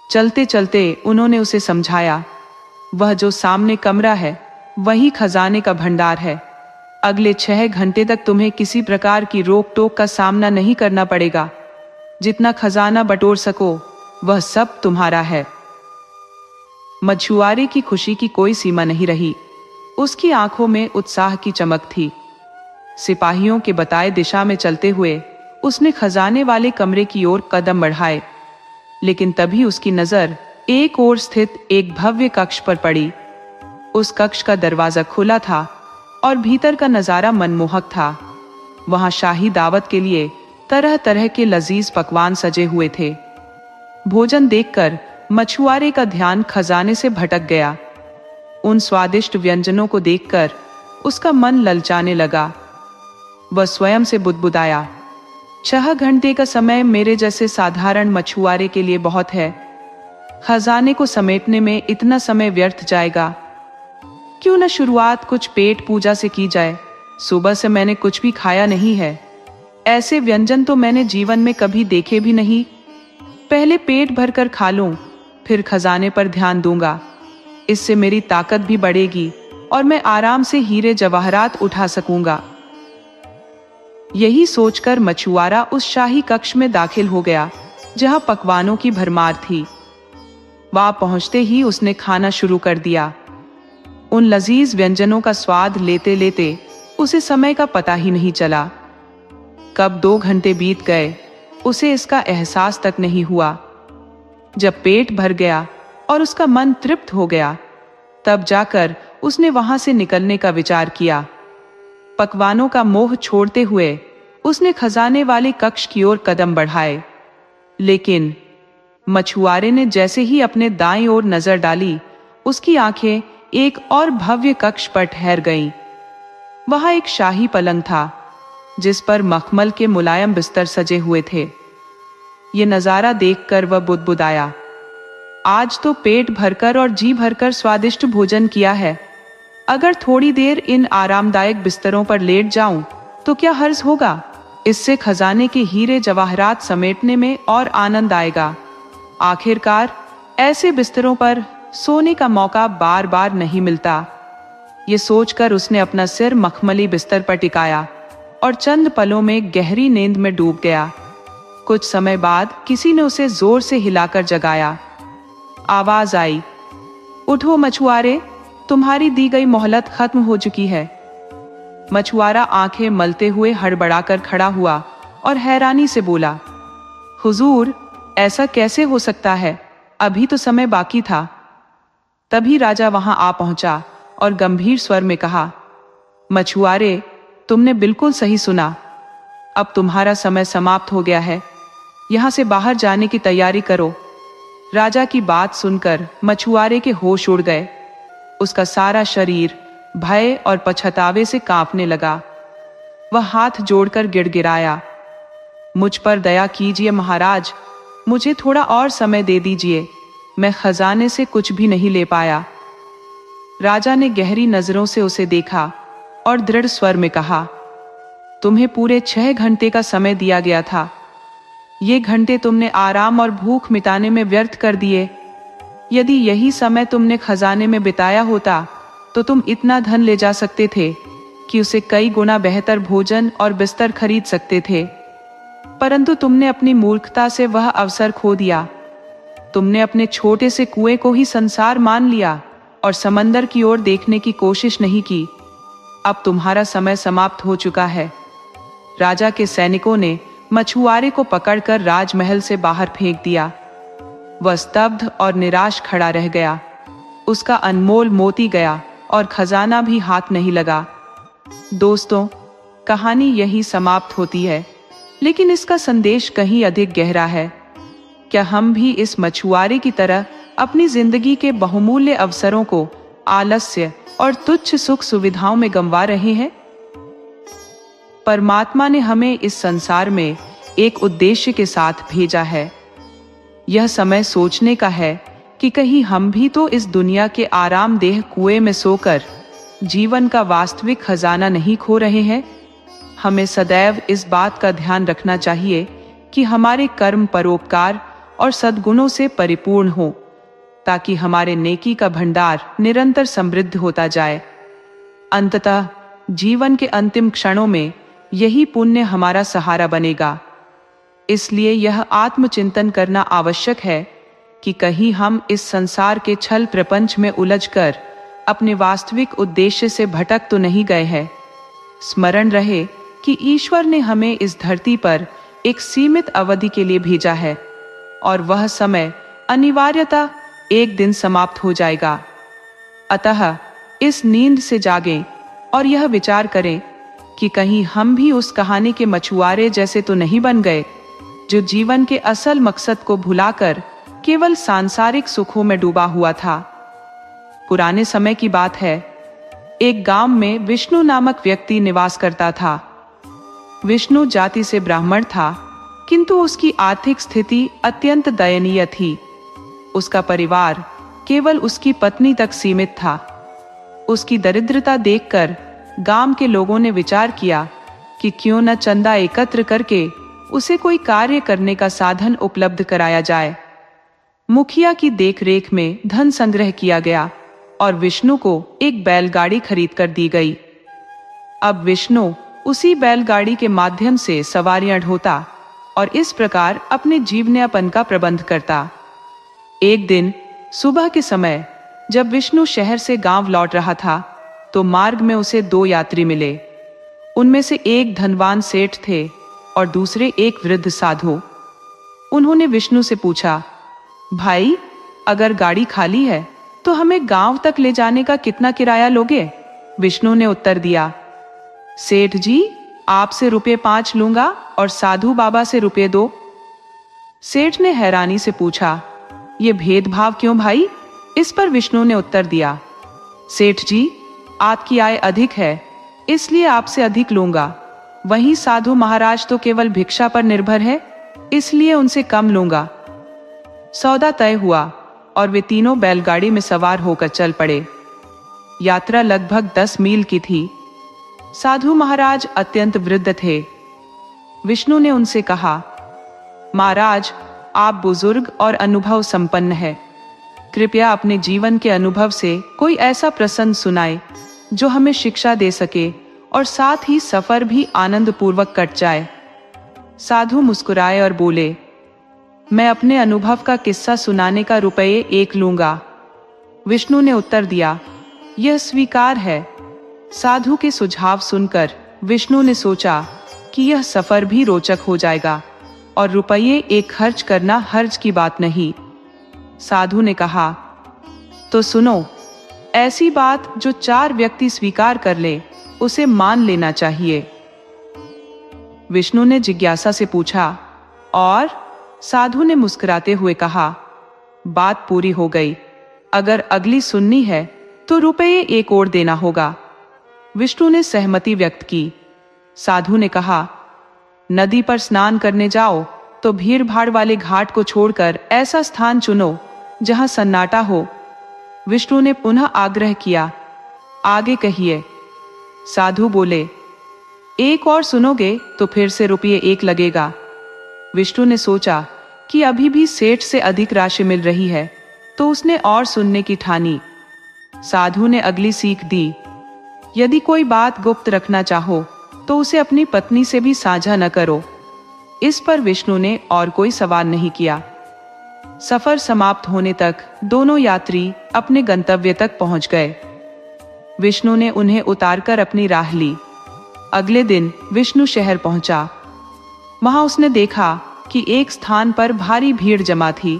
चलते चलते उन्होंने उसे समझाया, वह जो सामने कमरा है वही खजाने का भंडार है। अगले 6 घंटे तक तुम्हें किसी प्रकार की रोक टोक का सामना नहीं करना पड़ेगा। जितना खजाना बटोर सको वह सब तुम्हारा है। मछुआरे की खुशी की कोई सीमा नहीं रही। उसकी आंखों में उत्साह की चमक थी। सिपाहियों के बताए दिशा में चलते हुए उसने खजाने वाले कमरे की ओर कदम बढ़ाए, लेकिन तभी उसकी नजर एक ओर स्थित एक भव्य कक्ष पर पड़ी। उस कक्ष का दरवाजा खुला था और भीतर का नजारा मनमोहक था। वहां शाही दावत के लिए तरह तरह के लजीज पकवान सजे हुए थे। भोजन देखकर मछुआरे का ध्यान खजाने से भटक गया। उन स्वादिष्ट व्यंजनों को देखकर उसका मन ललचाने लगा। वह स्वयं से बुदबुदाया, 6 घंटे का समय मेरे जैसे साधारण मछुआरे के लिए बहुत है। खजाने को समेटने में इतना समय व्यर्थ जाएगा। क्यों न शुरुआत कुछ पेट पूजा से की जाए। सुबह से मैंने कुछ भी खाया नहीं है। ऐसे व्यंजन तो मैंने जीवन में कभी देखे भी नहीं। पहले पेट भरकर खा लूं, फिर खजाने पर ध्यान दूंगा। इससे मेरी ताकत भी बढ़ेगी और मैं आराम से हीरे जवाहरात उठा सकूंगा। यही सोचकर मछुआरा उस शाही कक्ष में दाखिल हो गया जहां पकवानों की भरमार थी। वहां पहुंचते ही उसने खाना शुरू कर दिया। उन लजीज व्यंजनों का स्वाद लेते लेते उसे समय का पता ही नहीं चला। कब 2 घंटे बीत गए उसे इसका एहसास तक नहीं हुआ। जब पेट भर गया और उसका मन तृप्त हो गया, तब जाकर उसने वहां से निकलने का विचार किया। पकवानों का मोह छोड़ते हुए उसने खजाने वाले कक्ष की ओर कदम बढ़ाए। लेकिन मछुआरे ने जैसे ही अपने दाईं ओर नजर डाली, उसकी आंखें एक और भव्य कक्ष पर ठहर गईं। वहां एक शाही पलंग था जिस पर मखमल के मुलायम बिस्तर सजे हुए थे। ये नजारा देखकर वह बुदबुदाया, आज तो पेट भरकर और जी भरकर स्वादिष्ट भोजन किया है। अगर थोड़ी देर इन आरामदायक बिस्तरों पर लेट जाऊं तो क्या हर्ज होगा। इससे खजाने के हीरे जवाहरात समेटने में और आनंद आएगा। आखिरकार ऐसे बिस्तरों पर सोने का मौका बार बार नहीं मिलता। ये सोचकर उसने अपना सिर मखमली बिस्तर पर टिकाया और चंद पलों में गहरी नींद में डूब गया। कुछ समय बाद किसी ने उसे जोर से हिलाकर जगाया। आवाज आई, उठो मछुआरे, तुम्हारी दी गई मोहलत खत्म हो चुकी है। मछुआरा आंखें मलते हुए हड़बड़ाकर खड़ा हुआ और हैरानी से बोला, हुजूर, ऐसा कैसे हो सकता है? अभी तो समय बाकी था। तभी राजा वहां आ पहुंचा और गंभीर स्वर में कहा, मछुआरे, तुमने बिल्कुल सही सुना। अब तुम्हारा समय समाप्त हो गया है। यहां से बाहर जाने की तैयारी करो। राजा की बात सुनकर मछुआरे के होश उड़ गए। उसका सारा शरीर भय और पछतावे से कांपने लगा। वह हाथ जोड़कर गिड़गिड़ाया, मुझ पर दया कीजिए महाराज, मुझे थोड़ा और समय दे दीजिए। मैं खजाने से कुछ भी नहीं ले पाया। राजा ने गहरी नजरों से उसे देखा और दृढ़ स्वर में कहा, तुम्हें पूरे 6 घंटे का समय दिया गया था। ये घंटे तुमने आराम और भूख मिटाने में व्यर्थ कर दिए। यदि यही समय तुमने खजाने में बिताया होता तो तुम इतना धन ले जा सकते थे कि उसे कई गुना बेहतर भोजन और बिस्तर खरीद सकते थे। परंतु तुमने अपनी मूर्खता से वह अवसर खो दिया। तुमने अपने छोटे से कुएं को ही संसार मान लिया और समंदर की ओर देखने की कोशिश नहीं की। अब तुम्हारा समय समाप्त हो चुका है। राजा के सैनिकों ने मछुआरे को पकड़कर राजमहल से बाहर फेंक दिया। वह स्तब्ध और निराश खड़ा रह गया। उसका अनमोल मोती गया और खजाना भी हाथ नहीं लगा। दोस्तों, कहानी यही समाप्त होती है, लेकिन इसका संदेश कहीं अधिक गहरा है। क्या हम भी इस मछुआरे की तरह अपनी जिंदगी के बहुमूल्य अवसरों को आलस्य और तुच्छ सुख सुविधाओं में गंवा रहे हैं? परमात्मा ने हमें इस संसार में एक उद्देश्य के साथ भेजा है। यह समय सोचने का है कि कहीं हम भी तो इस दुनिया के आरामदेह कुएं में सोकर जीवन का वास्तविक खजाना नहीं खो रहे हैं। हमें सदैव इस बात का ध्यान रखना चाहिए कि हमारे कर्म परोपकार और सद्गुणों से परिपूर्ण हो, ताकि हमारे नेकी का भंडार निरंतर समृद्ध होता जाए। अंततः जीवन के अंतिम क्षणों में यही पुण्य हमारा सहारा बनेगा। इसलिए यह आत्मचिंतन करना आवश्यक है कि कहीं हम इस संसार के छल प्रपंच में उलझकर अपने वास्तविक उद्देश्य से भटक तो नहीं गए हैं। स्मरण रहे कि ईश्वर ने हमें इस धरती पर एक सीमित अवधि के लिए भेजा है और वह समय अनिवार्यतः एक दिन समाप्त हो जाएगा। अतः इस नींद से जागें और यह विचार करें कि कहीं हम भी उस कहानी के मछुआरे जैसे तो नहीं बन गए, जो जीवन के असल मकसद को भुलाकर केवल सांसारिक सुखों में डूबा हुआ था। पुराने समय की बात है। एक गांव में विष्णु नामक व्यक्ति निवास करता था। विष्णु जाति से ब्राह्मण था, किंतु उसकी आर्थिक स्थिति अत्यंत दयनीय थी। उसका परिवार केवल उसकी पत्नी तक सीमित था। उसकी दरिद्रता देखकर गांव के लोगों ने विचार किया कि क्यों न चंदा एकत्र करके उसे कोई कार्य करने का साधन उपलब्ध कराया जाए। मुखिया की देखरेख में धन संग्रह किया गया और विष्णु को एक बैलगाड़ी खरीद कर दी गई। अब विष्णु उसी बैलगाड़ी के माध्यम से सवारियां ढोता और इस प्रकार अपने जीवनयापन का प्रबंध करता। एक दिन सुबह के समय जब विष्णु शहर से गांव लौट रहा था तो मार्ग में उसे दो यात्री मिले। उनमें से एक धनवान सेठ थे और दूसरे एक वृद्ध साधु। उन्होंने विष्णु से पूछा, भाई, अगर गाड़ी खाली है तो हमें गांव तक ले जाने का कितना किराया लोगे? विष्णु ने उत्तर दिया, सेठ जी, आपसे ₹5 लूंगा और साधु बाबा से ₹2। सेठ ने हैरानी से पूछा, ये भेदभाव क्यों भाई? इस पर विष्णु ने उत्तर दिया, सेठ जी, आपकी आय अधिक है इसलिए आपसे अधिक लूंगा। वहीं साधु महाराज तो केवल भिक्षा पर निर्भर है इसलिए उनसे कम लूंगा। सौदा तय हुआ और वे तीनों बैलगाड़ी में सवार होकर चल पड़े। यात्रा लगभग 10 मील की थी। साधु महाराज अत्यंत वृद्ध थे। विष्णु ने उनसे कहा, महाराज, आप बुजुर्ग और अनुभव संपन्न है। कृपया अपने जीवन के अनुभव से कोई ऐसा प्रसंग सुनाए जो हमें शिक्षा दे सके और साथ ही सफर भी आनंद पूर्वक कट जाए। साधु मुस्कुराए और बोले, मैं अपने अनुभव का किस्सा सुनाने का ₹1 लूंगा। विष्णु ने उत्तर दिया, यह स्वीकार है। साधु के सुझाव सुनकर विष्णु ने सोचा कि यह सफर भी रोचक हो जाएगा और ₹1 खर्च करना हर्ज की बात नहीं। साधु ने कहा, तो सुनो, ऐसी बात जो 4 व्यक्ति स्वीकार कर ले उसे मान लेना चाहिए। विष्णु ने जिज्ञासा से पूछा, और? साधु ने मुस्कुराते हुए कहा, बात पूरी हो गई। अगर अगली सुननी है तो ₹1 और देना होगा। विष्णु ने सहमति व्यक्त की। साधु ने कहा, नदी पर स्नान करने जाओ तो भीड़ भाड़ वाले घाट को छोड़कर ऐसा स्थान चुनो जहां सन्नाटा हो। विष्णु ने पुनः आग्रह किया, आगे कहिए। साधु बोले, एक और सुनोगे तो फिर से ₹1 लगेगा। विष्णु ने सोचा कि अभी भी सेठ से अधिक राशि मिल रही है तो उसने और सुनने की ठानी। साधु ने अगली सीख दी, यदि कोई बात गुप्त रखना चाहो तो उसे अपनी पत्नी से भी साझा न करो। इस पर विष्णु ने और कोई सवाल नहीं किया। सफर समाप्त होने तक दोनों यात्री अपने गंतव्य तक पहुंच गए। विष्णु ने उन्हें उतारकर अपनी राह ली। अगले दिन विष्णु शहर पहुंचा। वहां उसने देखा कि एक स्थान पर भारी भीड़ जमा थी।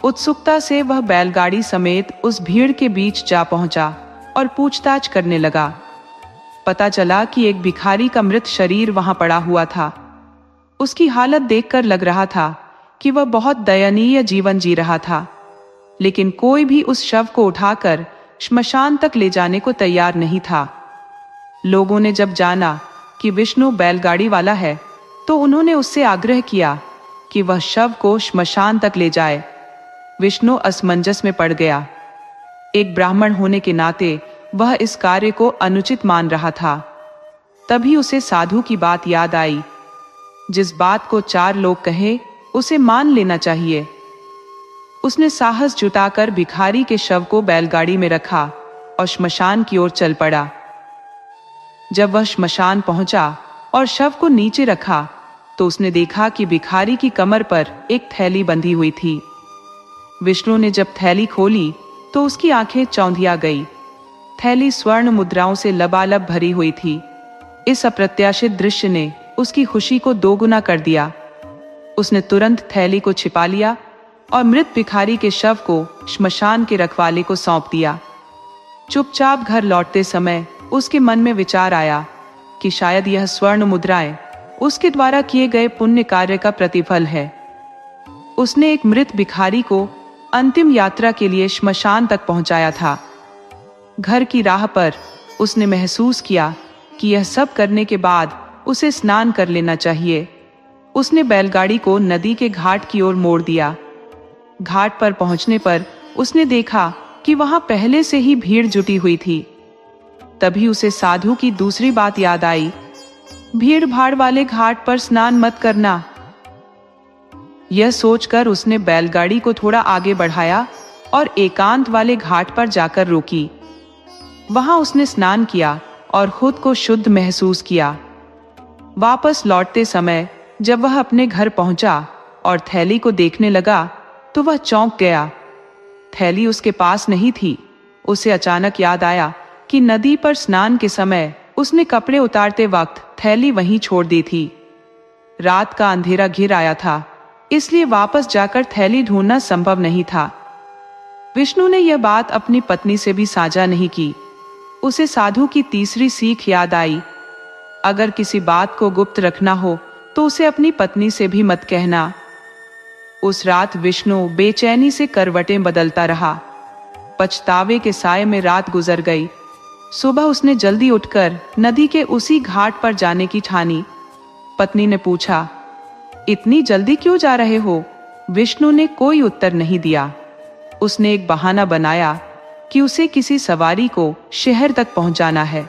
उत्सुकता से वह बैलगाड़ी समेत उस भीड़ के बीच जा पहुंचा और पूछताछ करने लगा। पता चला कि एक भिखारी का मृत शरीर वहां पड़ा हुआ था। उसकी हालत देखकर लग रहा था कि वह बहुत दयनीय जीवन जी रहा था, लेकिन कोई भी उस शव को उठाकर श्मशान तक ले जाने को तैयार नहीं था। लोगों ने जब जाना कि विष्णु बैलगाड़ी वाला है तो उन्होंने उससे आग्रह किया कि वह शव को श्मशान तक ले जाए। विष्णु असमंजस में पड़ गया। एक ब्राह्मण होने के नाते वह इस कार्य को अनुचित मान रहा था। तभी उसे साधु की बात याद आई, जिस बात को 4 लोग कहे उसे मान लेना चाहिए। उसने साहस जुटाकर भिखारी के शव को बैलगाड़ी में रखा और श्मशान की ओर चल पड़ा। जब वह श्मशान पहुंचा और शव को नीचे रखा तो उसने देखा कि भिखारी की कमर पर एक थैली बंधी हुई थी। विष्णु ने जब थैली खोली तो उसकी आंखें चौंधिया गई। थैली स्वर्ण मुद्राओं से लबालब भरी हुई थी। इस अप्रत्याशित दृश्य ने उसकी खुशी को दोगुना कर दिया। उसने तुरंत थैली को छिपा लिया और मृत भिखारी के शव को श्मशान के रखवाले को सौंप दिया। चुपचाप घर लौटते समय उसके मन में विचार आया कि शायद यह स्वर्ण मुद्राएं उसके द्वारा किए गए पुण्य कार्य का प्रतिफल है। उसने एक मृत भिखारी को अंतिम यात्रा के लिए श्मशान तक पहुंचाया था। घर की राह पर उसने महसूस किया कि यह सब करने के बाद उसे स्नान कर लेना चाहिए। उसने बैलगाड़ी को नदी के घाट की ओर मोड़ दिया। घाट पर पहुंचने पर उसने देखा कि वहां पहले से ही भीड़ जुटी हुई थी। तभी उसे साधु की दूसरी बात याद आई, भीड़ भाड़ वाले घाट पर स्नान मत करना। यह सोचकर उसने बैलगाड़ी को थोड़ा आगे बढ़ाया और एकांत वाले घाट पर जाकर रोकी। वहां उसने स्नान किया और खुद को शुद्ध महसूस किया। वापस लौटते समय जब वह अपने घर पहुंचा और थैली को देखने लगा तो वह चौंक गया। थैली उसके पास नहीं थी। उसे अचानक याद आया कि नदी पर स्नान के समय उसने कपड़े उतारते वक्त थैली वहीं छोड़ दी थी। रात का अंधेरा घिर आया था, इसलिए वापस जाकर थैली ढूंढना संभव नहीं था। विष्णु ने यह बात अपनी पत्नी से भी साझा नहीं की। उसे साधु की तीसरी सीख याद आई, अगर किसी बात को गुप्त रखना हो तो उसे अपनी पत्नी से भी मत कहना। उस रात विष्णु बेचैनी से करवटें बदलता रहा। पछतावे के साए में रात गुजर गई। सुबह उसने जल्दी उठकर नदी के उसी घाट पर जाने की ठानी। पत्नी ने पूछा, इतनी जल्दी क्यों जा रहे हो? विष्णु ने कोई उत्तर नहीं दिया। उसने एक बहाना बनाया कि उसे किसी सवारी को शहर तक पहुंचाना है।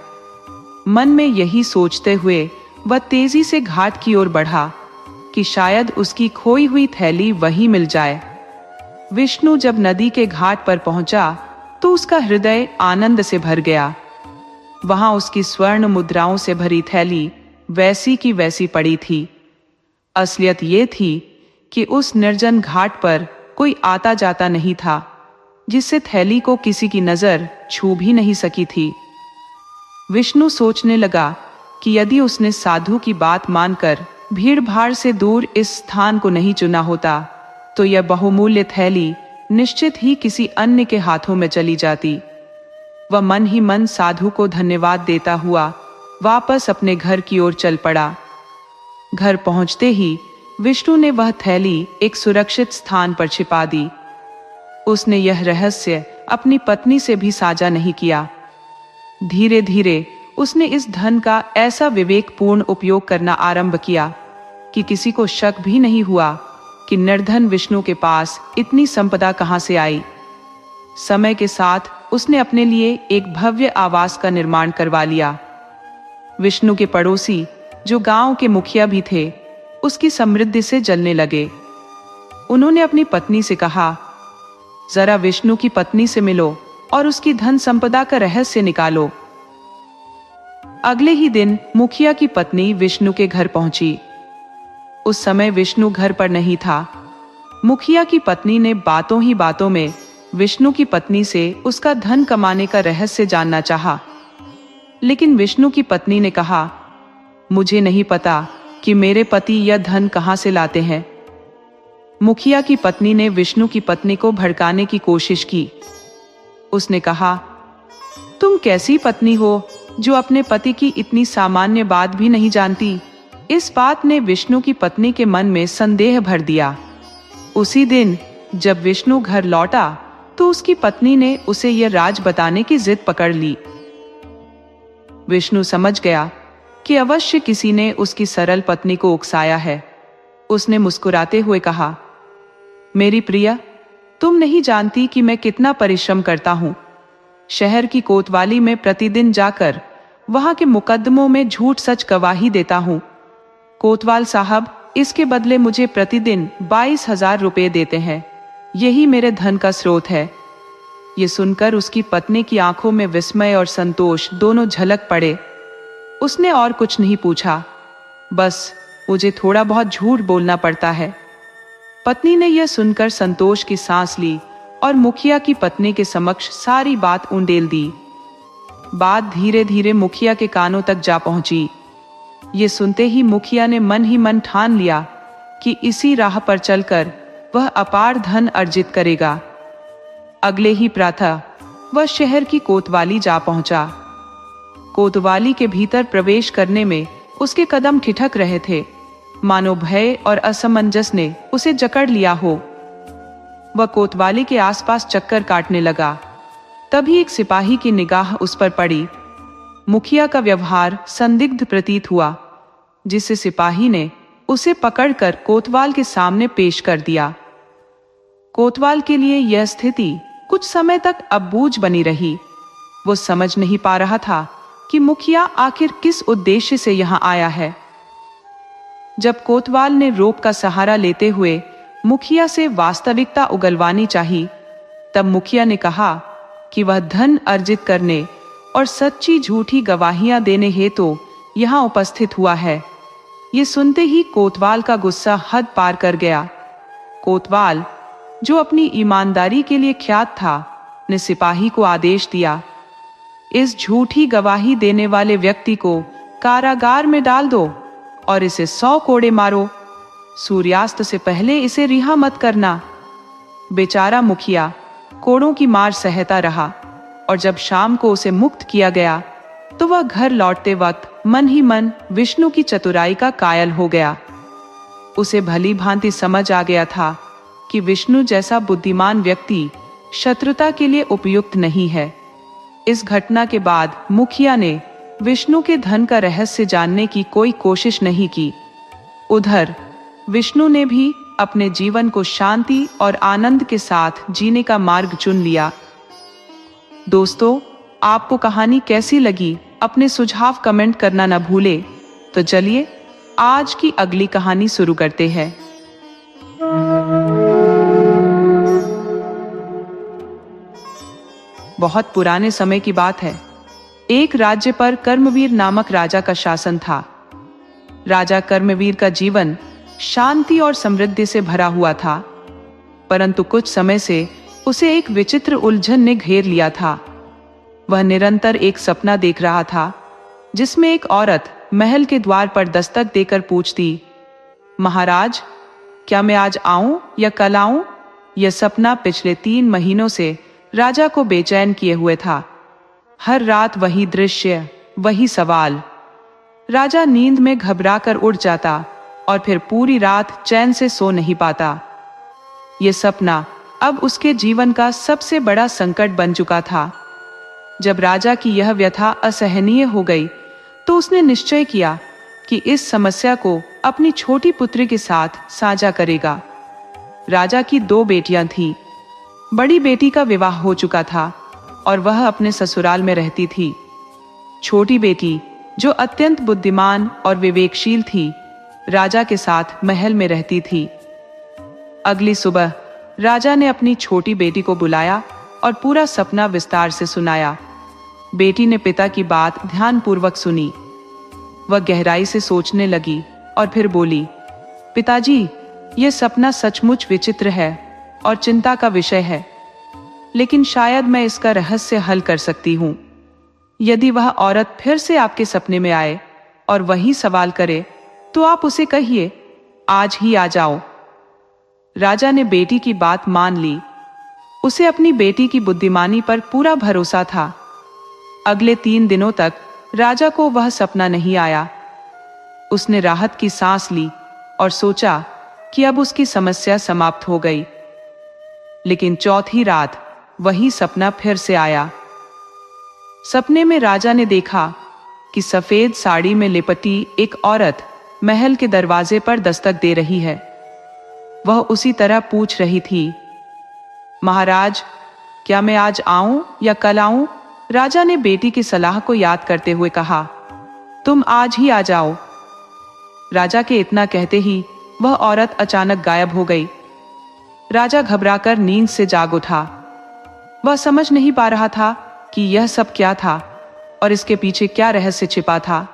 मन में यही सोचते हुए वह तेजी से घाट की ओर बढ़ा कि शायद उसकी खोई हुई थैली वहीं मिल जाए। विष्णु जब नदी के घाट पर पहुंचा तो उसका हृदय आनंद से भर गया। वहां उसकी स्वर्ण मुद्राओं से भरी थैली वैसी की वैसी पड़ी थी। असलियत ये थी कि उस निर्जन घाट पर कोई आता जाता नहीं था, जिससे थैली को किसी की नजर छू भी नहीं सकी थी। विष्णु सोचने लगा कि यदि उसने साधु की बात मानकर भीड़ भाड़ से दूर इस स्थान को नहीं चुना होता तो यह बहुमूल्य थैली निश्चित ही किसी अन्य के हाथों में चली जाती। वह मन ही मन साधु को धन्यवाद देता हुआ वापस अपने घर की ओर चल पड़ा। घर पहुंचते ही विष्णु ने वह थैली एक सुरक्षित स्थान पर छिपा दी। उसने यह रहस्य अपनी पत्नी से भी साझा नहीं किया। धीरे धीरे उसने इस धन का ऐसा विवेकपूर्ण उपयोग करना आरंभ किया कि किसी को शक भी नहीं हुआ कि निर्धन विष्णु के पास इतनी संपदा कहां से आई। समय के साथ उसने अपने लिए एक भव्य आवास का निर्माण करवा लिया। विष्णु के पड़ोसी, जो गांव के मुखिया भी थे, उसकी समृद्धि से जलने लगे। उन्होंने अपनी पत्नी से कहा, जरा विष्णु की पत्नी से मिलो और उसकी धन संपदा का रहस्य निकालो। अगले ही दिन मुखिया की पत्नी विष्णु के घर पहुंची। उस समय विष्णु घर पर नहीं था। मुखिया की पत्नी ने बातों ही बातों में विष्णु की पत्नी से उसका धन कमाने का रहस्य जानना चाहा। लेकिन विष्णु की पत्नी ने कहा, मुझे नहीं पता कि मेरे पति यह धन कहां से लाते हैं। मुखिया की पत्नी ने विष्णु की पत्नी को भड़काने की कोशिश की। उसने कहा, तुम कैसी पत्नी हो जो अपने पति की इतनी सामान्य बात भी नहीं जानती। इस बात ने विष्णु की पत्नी के मन में संदेह भर दिया। उसी दिन जब विष्णु घर लौटा तो उसकी पत्नी ने उसे यह राज बताने की जिद पकड़ ली। विष्णु समझ गया कि अवश्य किसी ने उसकी सरल पत्नी को उकसाया है। उसने मुस्कुराते हुए कहा, मेरी प्रिया, तुम नहीं जानती कि मैं कितना परिश्रम करता हूं। शहर की कोतवाली में प्रतिदिन जाकर वहां के मुकदमों में झूठ सच गवाही देता हूं। कोतवाल साहब इसके बदले मुझे प्रतिदिन 22,000 रुपए देते हैं। यही मेरे धन का स्रोत है। ये सुनकर उसकी पत्नी की आंखों में विस्मय और संतोष दोनों झलक पड़े। उसने और कुछ नहीं पूछा, बस मुझे थोड़ा बहुत झूठ बोलना पड़ता है। पत्नी ने यह सुनकर संतोष की सांस ली और मुखिया की पत्नी के समक्ष सारी बात उंडेल दी। बात धीरे धीरे मुखिया के कानों तक जा पहुंची। ये सुनते ही मुखिया ने मन ही मन ठान लिया कि इसी राह पर चलकर वह अपार धन अर्जित करेगा। अगले ही प्रातः वह शहर की कोतवाली जा पहुंचा। कोतवाली के भीतर प्रवेश करने में उसके कदम ठिठक रहे थे, मानो भय और असमंजस ने उसे जकड़ लिया हो। वह कोतवाली के आसपास चक्कर काटने लगा। तभी एक सिपाही की निगाह उस पर पड़ी। मुखिया का व्यवहार संदिग्ध प्रतीत हुआ, जिससे सिपाही ने उसे पकड़कर कोतवाल के सामने पेश कर दिया। कोतवाल के लिए यह स्थिति कुछ समय तक अबूझ बनी रही। वो समझ नहीं पा रहा था कि मुखिया आखिर किस उद्देश्य से यहां आया है। जब कोतवाल ने रोप का सहारा लेते हुए मुखिया से वास्तविकता उगलवानी चाहिए, तब मुखिया ने कहा कि वह धन अर्जित करने और सच्ची झूठी गवाहियां देने हेतु यहाँ उपस्थित हुआ है। ये सुनते ही कोतवाल का गुस्सा हद पार कर गया। कोतवाल, जो अपनी ईमानदारी के लिए ख्यात था, ने सिपाही को आदेश दिया, इस झूठी गवाही देने वाले व्यक्ति को कारागार में डाल दो और इसे 100 कोड़े मारो। सूर्यास्त से पहले इसे रिहा मत करना। बेचारा मुखिया कोड़ों की मार सहता रहा और जब शाम को उसे मुक्त किया गया तो वह घर लौटते वक्त मन ही मन विष्णु की चतुराई का कायल हो गया। उसे भली भांति समझ आ गया था कि विष्णु जैसा बुद्धिमान व्यक्ति शत्रुता के लिए उपयुक्त नहीं है। इस घटना के बाद मुखिया ने विष्णु के धन का रहस्य जानने की कोई कोशिश नहीं की। उधर विष्णु ने भी अपने जीवन को शांति और आनंद के साथ जीने का मार्ग चुन लिया। दोस्तों, आपको कहानी कैसी लगी? अपने सुझाव कमेंट करना न भूले। तो चलिए आज की अगली कहानी शुरू करते हैं। बहुत पुराने समय की बात है। एक राज्य पर कर्मवीर नामक राजा का शासन था। राजा कर्मवीर का जीवन शांति और समृद्धि से भरा हुआ था, परंतु कुछ समय से उसे एक विचित्र उलझन ने घेर लिया था। वह निरंतर एक सपना देख रहा था जिसमें एक औरत महल के द्वार पर दस्तक देकर पूछती, महाराज, क्या मैं आज आऊं या कल आऊं? यह सपना पिछले 3 महीनों से राजा को बेचैन किए हुए था। हर रात वही दृश्य, वही सवाल। राजा नींद में घबराकर उठ जाता और फिर पूरी रात चैन से सो नहीं पाता। यह सपना अब उसके जीवन का सबसे बड़ा संकट बन चुका था। जब राजा की यह व्यथा असहनीय हो गई तो उसने निश्चय किया कि इस समस्या को अपनी छोटी पुत्री के साथ साझा करेगा। राजा की 2 बेटियां थीं। बड़ी बेटी का विवाह हो चुका था और वह अपने ससुराल में रहती थी। छोटी बेटी, जो अत्यंत बुद्धिमान और विवेकशील थी, राजा के साथ महल में रहती थी। अगली सुबह राजा ने अपनी छोटी बेटी को बुलाया और पूरा सपना विस्तार से सुनाया। बेटी ने पिता की बात ध्यानपूर्वक सुनी। वह गहराई से सोचने लगी और फिर बोली, पिताजी, यह सपना सचमुच विचित्र है और चिंता का विषय है, लेकिन शायद मैं इसका रहस्य हल कर सकती हूँ। यदि वह औरत फिर से आपके सपने में आए और वही सवाल करे तो आप उसे कहिए, आज ही आ जाओ। राजा ने बेटी की बात मान ली। उसे अपनी बेटी की बुद्धिमानी पर पूरा भरोसा था। अगले 3 दिनों तक राजा को वह सपना नहीं आया। उसने राहत की सांस ली और सोचा कि अब उसकी समस्या समाप्त हो गई। लेकिन चौथी रात वही सपना फिर से आया। सपने में राजा ने देखा कि सफेद साड़ी में लिपटी एक औरत महल के दरवाजे पर दस्तक दे रही है। वह उसी तरह पूछ रही थी, महाराज, क्या मैं आज आऊं या कल आऊं? राजा ने बेटी की सलाह को याद करते हुए कहा, तुम आज ही आ जाओ। राजा के इतना कहते ही वह औरत अचानक गायब हो गई। राजा घबराकर नींद से जाग उठा। वह समझ नहीं पा रहा था कि यह सब क्या था और इसके पीछे क्या रहस्य छिपा था।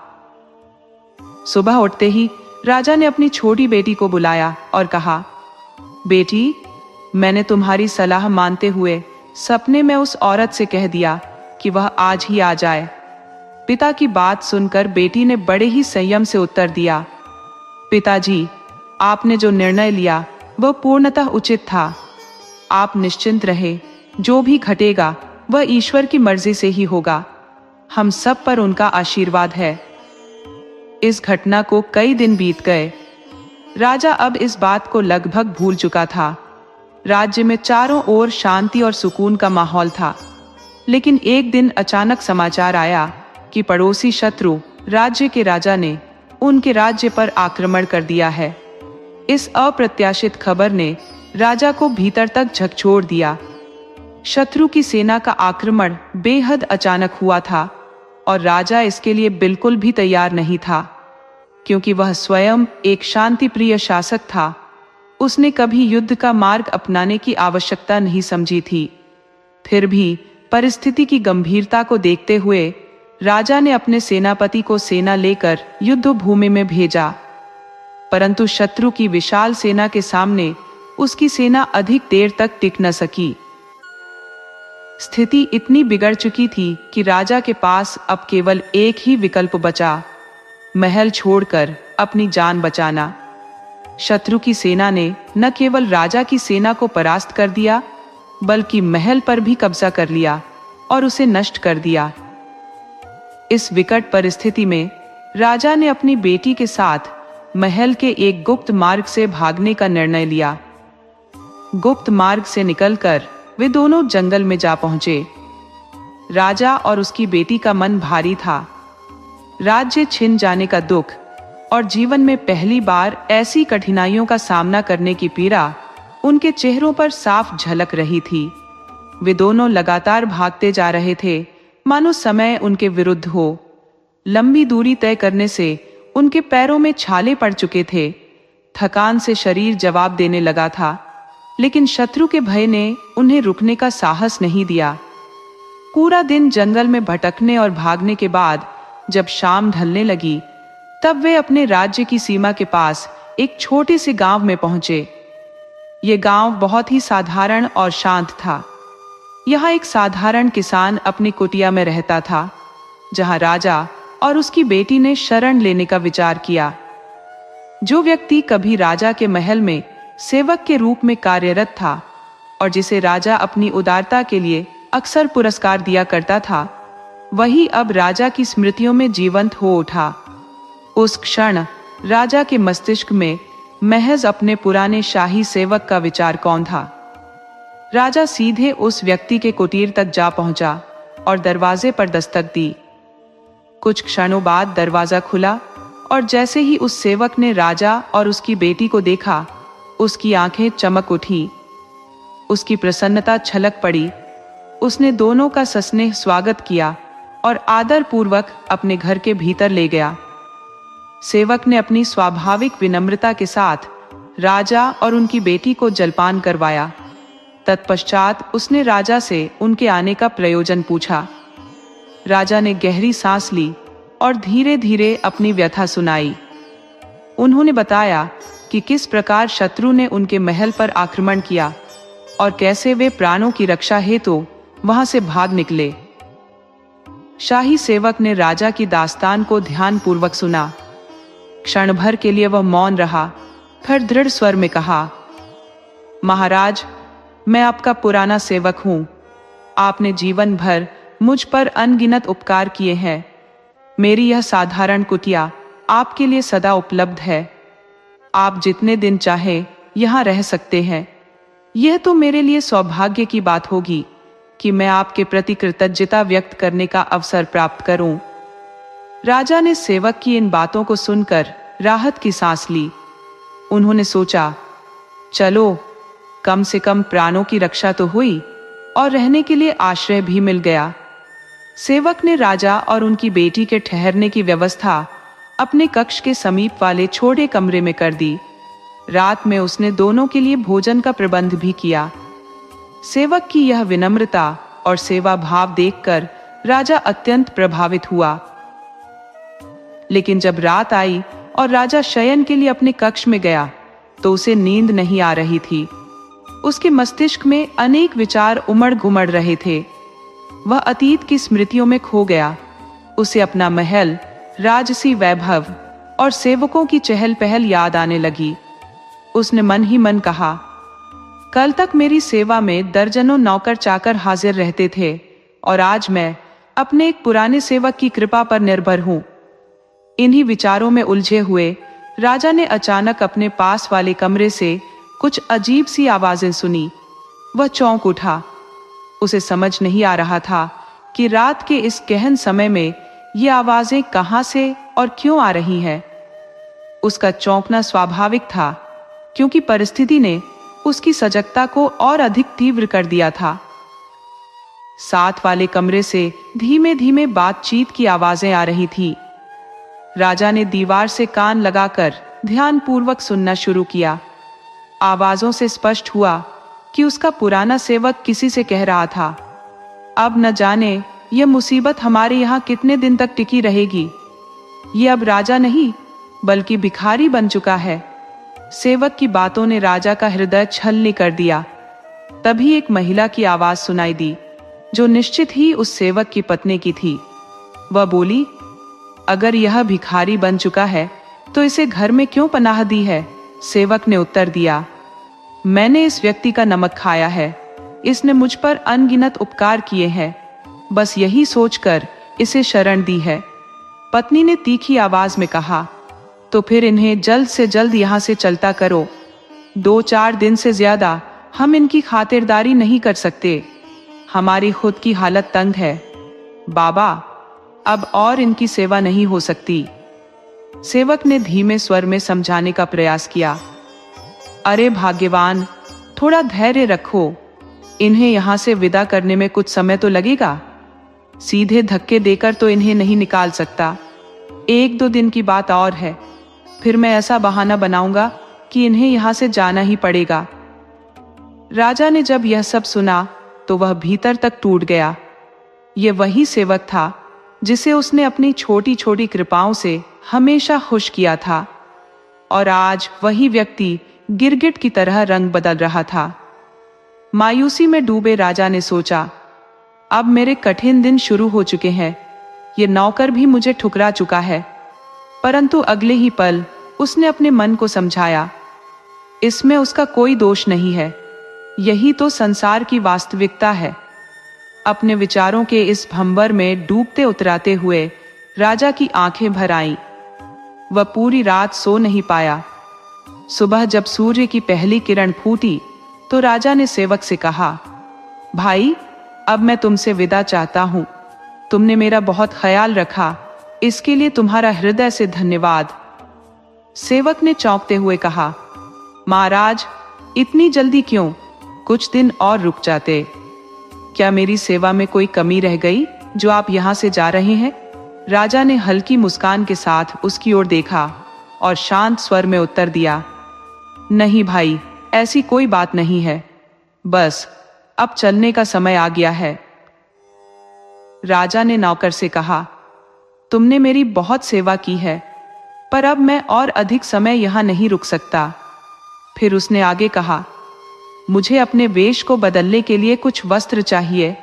सुबह उठते ही राजा ने अपनी छोटी बेटी को बुलाया और कहा, बेटी, मैंने तुम्हारी सलाह मानते हुए सपने में उस औरत से कह दिया कि वह आज ही आ जाए। पिता की बात सुनकर बेटी ने बड़े ही संयम से उत्तर दिया, पिताजी, आपने जो निर्णय लिया वह पूर्णतः उचित था। आप निश्चिंत रहे, जो भी घटेगा वह ईश्वर की मर्जी से ही होगा। हम सब पर उनका आशीर्वाद है। इस घटना को कई दिन बीत गए। राजा अब इस बात को लगभग भूल चुका था। राज्य में चारों ओर शांति और सुकून का माहौल था। लेकिन एक दिन अचानक समाचार आया कि पड़ोसी शत्रु राज्य के राजा ने उनके राज्य पर आक्रमण कर दिया है। इस अप्रत्याशित खबर ने राजा को भीतर तक झकझोर दिया। शत्रु की सेना का आक्रमण बेहद अचानक हुआ था और राजा इसके लिए बिल्कुल भी तैयार नहीं था, क्योंकि वह स्वयं एक शांतिप्रिय शासक था। उसने कभी युद्ध का मार्ग अपनाने की आवश्यकता नहीं समझी थी। फिर भी परिस्थिति की गंभीरता को देखते हुए राजा ने अपने सेनापति को सेना लेकर युद्ध भूमि में भेजा, परंतु शत्रु की विशाल सेना के सामने उसकी सेना अधिक देर तक टिक न सकी। स्थिति इतनी बिगड़ चुकी थी कि राजा के पास अब केवल एक ही विकल्प बचा, महल छोड़कर अपनी जान बचाना। शत्रु की सेना ने न केवल राजा की सेना को परास्त कर दिया, बल्कि महल पर भी कब्जा कर लिया और उसे नष्ट कर दिया। इस विकट परिस्थिति में राजा ने अपनी बेटी के साथ महल के एक गुप्त मार्ग से भागने का निर्णय लिया। गुप्त मार्ग से निकलकर वे दोनों जंगल में जा पहुंचे। राजा और उसकी बेटी का मन भारी था। राज्य छिन जाने का दुख और जीवन में पहली बार ऐसी कठिनाइयों का सामना करने की पीड़ा उनके चेहरों पर साफ झलक रही थी। वे दोनों लगातार भागते जा रहे थे, मानो समय उनके विरुद्ध हो। लंबी दूरी तय करने से उनके पैरों में छाले पड़ चुके थे। थकान से शरीर जवाब देने लगा था, लेकिन शत्रु के भय ने उन्हें रुकने का साहस नहीं दिया। पूरा दिन जंगल में भटकने और भागने के बाद जब शाम ढलने लगी, तब वे अपने राज्य की सीमा के पास एक छोटे से गांव में पहुंचे। ये गांव बहुत ही साधारण और शांत था। यहाँ एक साधारण किसान अपनी कुटिया में रहता था, जहाँ राजा और उसकी बेटी ने शरण लेने का विचार किया। जो व्यक्ति कभी राजा के महल में सेवक के रूप में कार्यरत था और जिसे राजा अपनी उदारता के लिए अक्सर पुरस्कार दिया करता था, वही अब राजा की स्मृतियों में जीवंत हो उठा। उस क्षण राजा के मस्तिष्क में महज अपने पुराने शाही सेवक का विचार कौन था। राजा सीधे उस व्यक्ति के कुटीर तक जा पहुंचा और दरवाजे पर दस्तक दी। कुछ क्षणों बाद दरवाजा खुला और जैसे ही उस सेवक ने राजा और उसकी बेटी को देखा, उसकी आंखें चमक उठी। उसकी प्रसन्नता छलक पड़ी। उसने दोनों का सस्नेह स्वागत किया और आदर पूर्वक अपने घर के भीतर ले गया। सेवक ने अपनी स्वाभाविक विनम्रता के साथ राजा और उनकी बेटी को जलपान करवाया। तत्पश्चात उसने राजा से उनके आने का प्रयोजन पूछा। राजा ने गहरी सांस ली और धीरे धीरे अपनी व्यथा सुनाई। उन्होंने बताया कि किस प्रकार शत्रु ने उनके महल पर आक्रमण किया और कैसे वे प्राणों की रक्षा हेतु वहां से भाग निकले। शाही सेवक ने राजा की दास्तान को ध्यानपूर्वक सुना। क्षण भर के लिए वह मौन रहा, फिर दृढ़ स्वर में कहा, महाराज, मैं आपका पुराना सेवक हूं। आपने जीवन भर मुझ पर अनगिनत उपकार किए हैं। मेरी यह साधारण कुटिया आपके लिए सदा उपलब्ध है। आप जितने दिन चाहे यहाँ रह सकते हैं। यह तो मेरे लिए सौभाग्य की बात होगी कि मैं आपके प्रति कृतज्ञता व्यक्त करने का अवसर प्राप्त करूं। राजा ने सेवक की इन बातों को सुनकर राहत की सांस ली। उन्होंने सोचा, चलो, कम से कम प्राणों की रक्षा तो हुई और रहने के लिए आश्रय भी मिल गया। सेवक ने राजा और उनकी बेटी के ठहरने की व्यवस्था अपने कक्ष के समीप वाले छोटे कमरे में कर दी। रात में उसने दोनों के लिए भोजन का प्रबंध भी किया। सेवक की यह विनम्रता और सेवा भाव देखकर राजा अत्यंत प्रभावित हुआ। लेकिन जब रात आई और राजा शयन के लिए अपने कक्ष में गया, तो उसे नींद नहीं आ रही थी। उसके मस्तिष्क में अनेक विचार उमड़ घुमड़ रहे थे। वह अतीत की स्मृतियों में खो गया। उसे अपना महल, राजसी वैभव और सेवकों की चहल पहल याद आने लगी। उसने मन ही मन कहा, कल तक मेरी सेवा में दर्जनों नौकर चाकर हाजिर रहते थे और आज मैं अपने एक पुराने सेवक की कृपा पर निर्भर हूं। इन्हीं विचारों में उलझे हुए राजा ने अचानक अपने पास वाले कमरे से कुछ अजीब सी आवाजें सुनी। वह चौंक उठा। उसे समझ नहीं आ रहा था कि रात के इस गहन समय में ये आवाजें कहां से और क्यों आ रही हैं। उसका चौंकना स्वाभाविक था, क्योंकि परिस्थिति ने उसकी सजगता को और अधिक तीव्र कर दिया था। साथ वाले कमरे से धीमे धीमे बातचीत की आवाजें आ रही थी। राजा ने दीवार से कान लगाकर ध्यानपूर्वक सुनना शुरू किया। आवाजों से स्पष्ट हुआ कि उसका पुराना सेवक किसी से कह रहा था, अब न जाने यह मुसीबत हमारे यहाँ कितने दिन तक टिकी रहेगी। ये अब राजा नहीं बल्कि भिखारी बन चुका है। सेवक की बातों ने राजा का हृदय छलनी कर दिया। तभी एक महिला की आवाज सुनाई दी, जो निश्चित ही उस सेवक की पत्नी की थी। वह बोली, अगर यह भिखारी बन चुका है तो इसे घर में क्यों पनाह दी है? सेवक ने उत्तर दिया, मैंने इस व्यक्ति का नमक खाया है। इसने मुझ पर अनगिनत उपकार किए हैं, बस यही सोचकर इसे शरण दी है। पत्नी ने तीखी आवाज में कहा, तो फिर इन्हें जल्द से जल्द यहाँ से चलता करो। 2-4 दिन से ज्यादा हम इनकी खातिरदारी नहीं कर सकते। हमारी खुद की हालत तंग है। बाबा, अब और इनकी सेवा नहीं हो सकती। सेवक ने धीमे स्वर में समझाने का प्रयास किया, अरे भाग्यवान, थोड़ा धैर्य रखो। इन्हें यहां से विदा करने में कुछ समय तो लगेगा। सीधे धक्के देकर तो इन्हें नहीं निकाल सकता। 1-2 दिन की बात और है, फिर मैं ऐसा बहाना बनाऊंगा कि इन्हें यहां से जाना ही पड़ेगा। राजा ने जब यह सब सुना तो वह भीतर तक टूट गया। यह वही सेवक था जिसे उसने अपनी छोटी छोटी कृपाओं से हमेशा खुश किया था, और आज वही व्यक्ति गिरगिट की तरह रंग बदल रहा था। मायूसी में डूबे राजा ने सोचा, अब मेरे कठिन दिन शुरू हो चुके हैं। ये नौकर भी मुझे ठुकरा चुका है। परंतु अगले ही पल उसने अपने मन को समझाया, इसमें उसका कोई दोष नहीं है। यही तो संसार की वास्तविकता है। अपने विचारों के इस भंवर में डूबते उतराते हुए राजा की आंखें भर आईं। वह पूरी रात सो नहीं पाया। सुबह जब सूर्य की पहली किरण फूटी तो राजा ने सेवक से कहा, भाई, अब मैं तुमसे विदा चाहता हूं। तुमने मेरा बहुत ख्याल रखा, इसके लिए तुम्हारा हृदय से धन्यवाद। सेवक ने चौंकते हुए कहा, महाराज, इतनी जल्दी क्यों? कुछ दिन और रुक जाते। क्या मेरी सेवा में कोई कमी रह गई जो आप यहां से जा रहे हैं? राजा ने हल्की मुस्कान के साथ उसकी ओर देखा और शांत स्वर में उत्तर दिया, नहीं भाई, ऐसी कोई बात नहीं है। बस अब चलने का समय आ गया है। राजा ने नौकर से कहा, तुमने मेरी बहुत सेवा की है, पर अब मैं और अधिक समय यहां नहीं रुक सकता। फिर उसने आगे कहा, मुझे अपने वेश को बदलने के लिए कुछ वस्त्र चाहिए।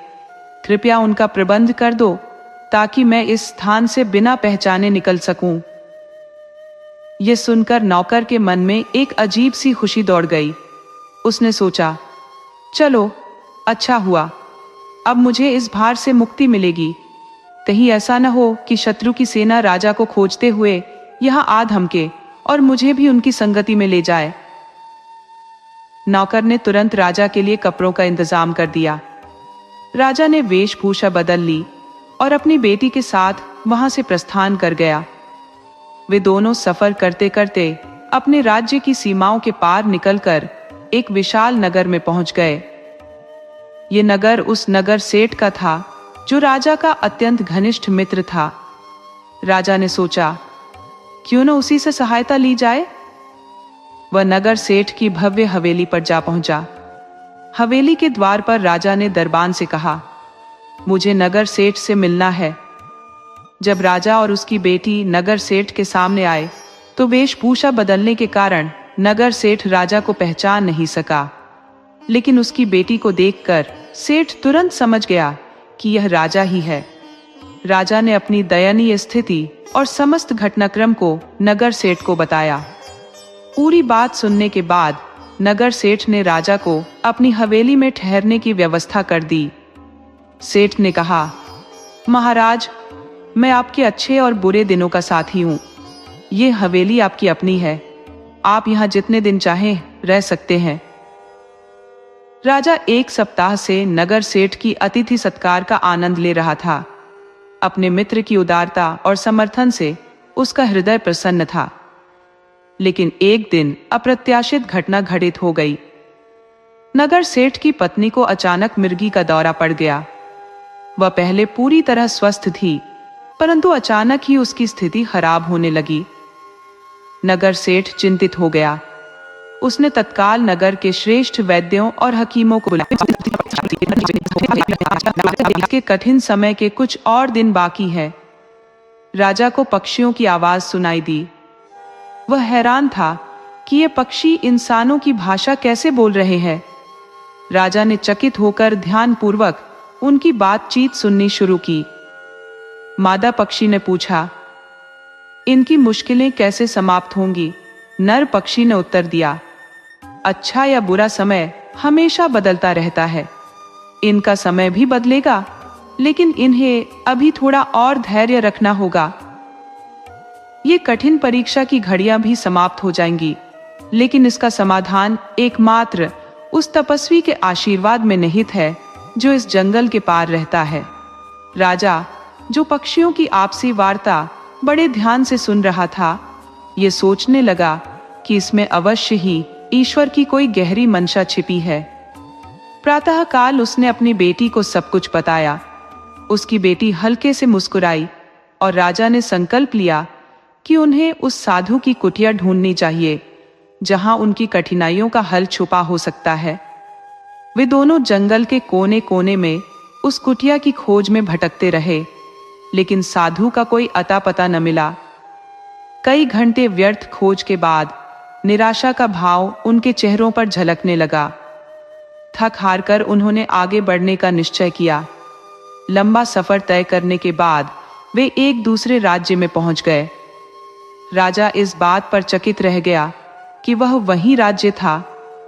कृपया उनका प्रबंध कर दो ताकि मैं इस स्थान से बिना पहचाने निकल सकूं। यह सुनकर नौकर के मन में एक अजीब सी खुशी दौड़ गई। उसने सोचा, चलो, अच्छा हुआ, अब मुझे इस भार से मुक्ति मिलेगी। कहीं ऐसा न हो कि शत्रु की सेना राजा को खोजते हुए यहां आ धमके और मुझे भी उनकी संगति में ले जाए। नौकर ने तुरंत राजा के लिए कपड़ों का इंतजाम कर दिया। राजा ने वेशभूषा बदल ली और अपनी बेटी के साथ वहां से प्रस्थान कर गया। वे दोनों सफर करते करते अपने राज्य की सीमाओं के पार निकलकर एक विशाल नगर में पहुंच गए। ये नगर उस नगर सेठ का था जो राजा का अत्यंत घनिष्ठ मित्र था। राजा ने सोचा, क्यों न उसी से सहायता ली जाए। वह नगर सेठ की भव्य हवेली पर जा पहुंचा। हवेली के द्वार पर राजा ने दरबान से कहा, मुझे नगर सेठ से मिलना है। जब राजा और उसकी बेटी नगर सेठ के सामने आए तो वेशभूषा बदलने के कारण नगर सेठ राजा को पहचान नहीं सका, लेकिन उसकी बेटी को देखकर सेठ तुरंत समझ गया कि यह राजा ही है। राजा ने अपनी दयनीय स्थिति और समस्त घटनाक्रम को नगर सेठ को बताया। पूरी बात सुनने के बाद नगर सेठ ने राजा को अपनी हवेली में ठहरने की व्यवस्था कर दी। सेठ ने कहा, महाराज, मैं आपके अच्छे और बुरे दिनों का साथी हूं। ये हवेली आपकी अपनी है। आप यहां जितने दिन चाहें रह सकते हैं। राजा 1 सप्ताह से नगर सेठ की अतिथि सत्कार का आनंद ले रहा था। अपने मित्र की उदारता और समर्थन से उसका हृदय प्रसन्न था। लेकिन एक दिन अप्रत्याशित घटना घटित हो गई। नगर सेठ की पत्नी को अचानक मिर्गी का दौरा पड़ गया। वह पहले पूरी तरह स्वस्थ थी, परंतु अचानक ही उसकी स्थिति खराब होने लगी। नगर सेठ चिंतित हो गया। उसने तत्काल नगर के श्रेष्ठ वैद्यों और हकीमों को बुलाया। के कठिन समय के कुछ और दिन बाकी है। राजा को पक्षियों की आवाज सुनाई दी। वह हैरान था कि ये पक्षी इंसानों की भाषा कैसे बोल रहे हैं। राजा ने चकित होकर ध्यानपूर्वक उनकी बातचीत सुननी शुरू की। मादा पक्षी ने पूछा, इनकी मुश्किलें कैसे समाप्त होंगी? नर पक्षी ने उत्तर दिया, अच्छा या बुरा समय हमेशा बदलता रहता है। इनका समय भी बदलेगा, लेकिन इन्हें अभी थोड़ा और धैर्य रखना होगा। ये कठिन परीक्षा की घड़ियां भी समाप्त हो जाएंगी, लेकिन इसका समाधान एकमात्र उस तपस्वी के आशीर्वाद में निहित है जो इस जंगल के पार रहता है। राजा, जो पक्षियों की आपसी वार्ता बड़े ध्यान से सुन रहा था, ये सोचने लगा कि इसमें अवश्य ही ईश्वर की कोई गहरी मंशा छिपी है। प्रातःकाल उसने अपनी बेटी को सब कुछ बताया। उसकी बेटी हल्के से मुस्कुराई और राजा ने संकल्प लिया कि उन्हें उस साधु की कुटिया ढूंढनी चाहिए जहां उनकी कठिनाइयों का हल छुपा हो सकता है। वे दोनों जंगल के कोने कोने में उस कुटिया की खोज में भटकते रहे, लेकिन साधु का कोई अता पता न मिला। कई घंटे व्यर्थ खोज के बाद निराशा का भाव उनके चेहरों पर झलकने लगा। थक हार कर उन्होंने आगे बढ़ने का निश्चय किया। लंबा सफर तय करने के बाद वे एक दूसरे राज्य में पहुंच गए। राजा इस बात पर चकित रह गया कि वह वही राज्य था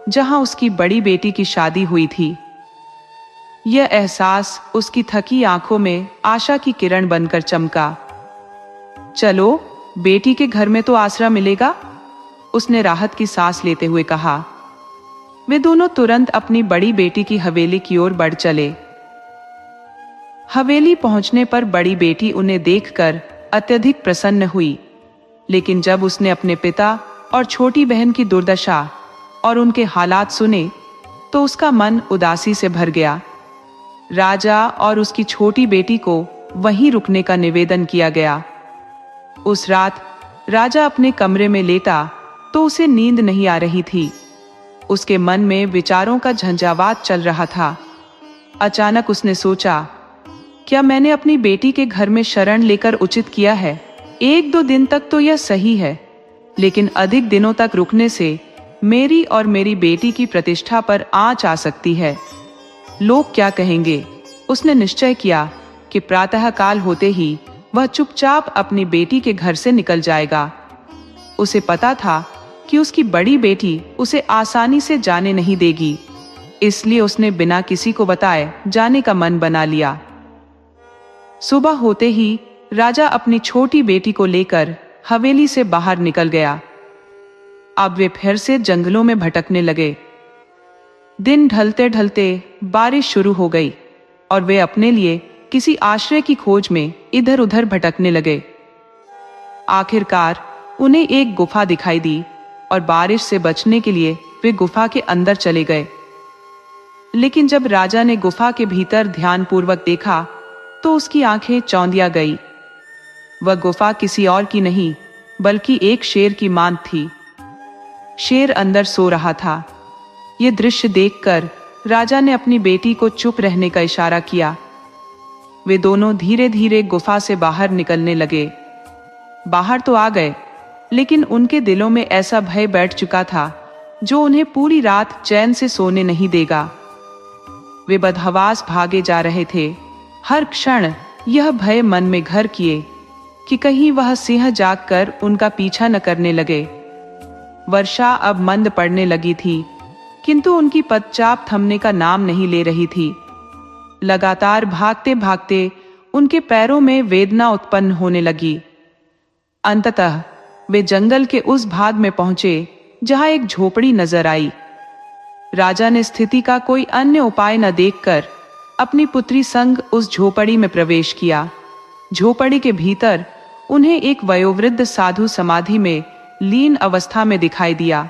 जहां उसकी बड़ी बेटी की शादी हुई थी। यह एहसास उसकी थकी आंखों में आशा की किरण बनकर चमका। चलो, बेटी के घर में तो आसरा मिलेगा, उसने राहत की सांस लेते हुए कहा। वे दोनों तुरंत अपनी बड़ी बेटी की हवेली की ओर बढ़ चले। हवेली पहुंचने पर बड़ी बेटी उन्हें देखकर अत्यधिक प्रसन्न हुई, लेकिन जब उसने अपने पिता और छोटी बहन की दुर्दशा और उनके हालात सुने तो उसका मन उदासी से भर गया। राजा और उसकी छोटी बेटी को वहीं रुकने का निवेदन किया गया। उस रात राजा अपने कमरे में लेटा तो उसे नींद नहीं आ रही थी। उसके मन में विचारों का झंझावात चल रहा था। अचानक उसने सोचा, क्या मैंने अपनी बेटी के घर में शरण लेकर उचित किया है? 1-2 दिन तक तो यह सही है, लेकिन अधिक दिनों तक रुकने से मेरी और मेरी बेटी की प्रतिष्ठा पर आंच आ सकती है। लोग क्या कहेंगे? उसने निश्चय किया कि प्रातःकाल होते ही वह चुपचाप अपनी बेटी के घर से निकल जाएगा। उसे पता था कि उसकी बड़ी बेटी उसे आसानी से जाने नहीं देगी, इसलिए उसने बिना किसी को बताए जाने का मन बना लिया। सुबह होते ही राजा अपनी छोटी बेटी को लेकर हवेली से बाहर निकल गया। अब वे फिर से जंगलों में भटकने लगे। दिन ढलते ढलते बारिश शुरू हो गई और वे अपने लिए किसी आश्रय की खोज में इधर उधर भटकने लगे। आखिरकार उन्हें एक गुफा दिखाई दी और बारिश से बचने के लिए वे गुफा के अंदर चले गए। लेकिन जब राजा ने गुफा के भीतर ध्यानपूर्वक देखा तो उसकी आंखें चौंधिया गई। वह गुफा किसी और की नहीं बल्कि एक शेर की मांद थी। शेर अंदर सो रहा था। यह दृश्य देखकर राजा ने अपनी बेटी को चुप रहने का इशारा किया। वे दोनों धीरे धीरे गुफा से बाहर निकलने लगे। बाहर तो आ गए, लेकिन उनके दिलों में ऐसा भय बैठ चुका था जो उन्हें पूरी रात चैन से सोने नहीं देगा। वे बदहवास भागे जा रहे थे। हर क्षण यह भय मन में घर किए कि कहीं वह सिंह जागकर उनका पीछा न करने लगे। वर्षा अब मंद पड़ने लगी थी, किंतु उनकी पदचाप थमने का नाम नहीं ले रही थी। लगातार भागते भागते उनके पैरों में वेदना उत्पन्न होने लगी। अंततः वे जंगल के उस भाग में पहुंचे जहां एक झोपड़ी नजर आई। राजा ने स्थिति का कोई अन्य उपाय न देखकर अपनी पुत्री संग उस झोपड़ी में प्रवेश किया। झोपड़ी के भीतर उन्हें एक वयोवृद्ध साधु समाधि में लीन अवस्था में दिखाई दिया।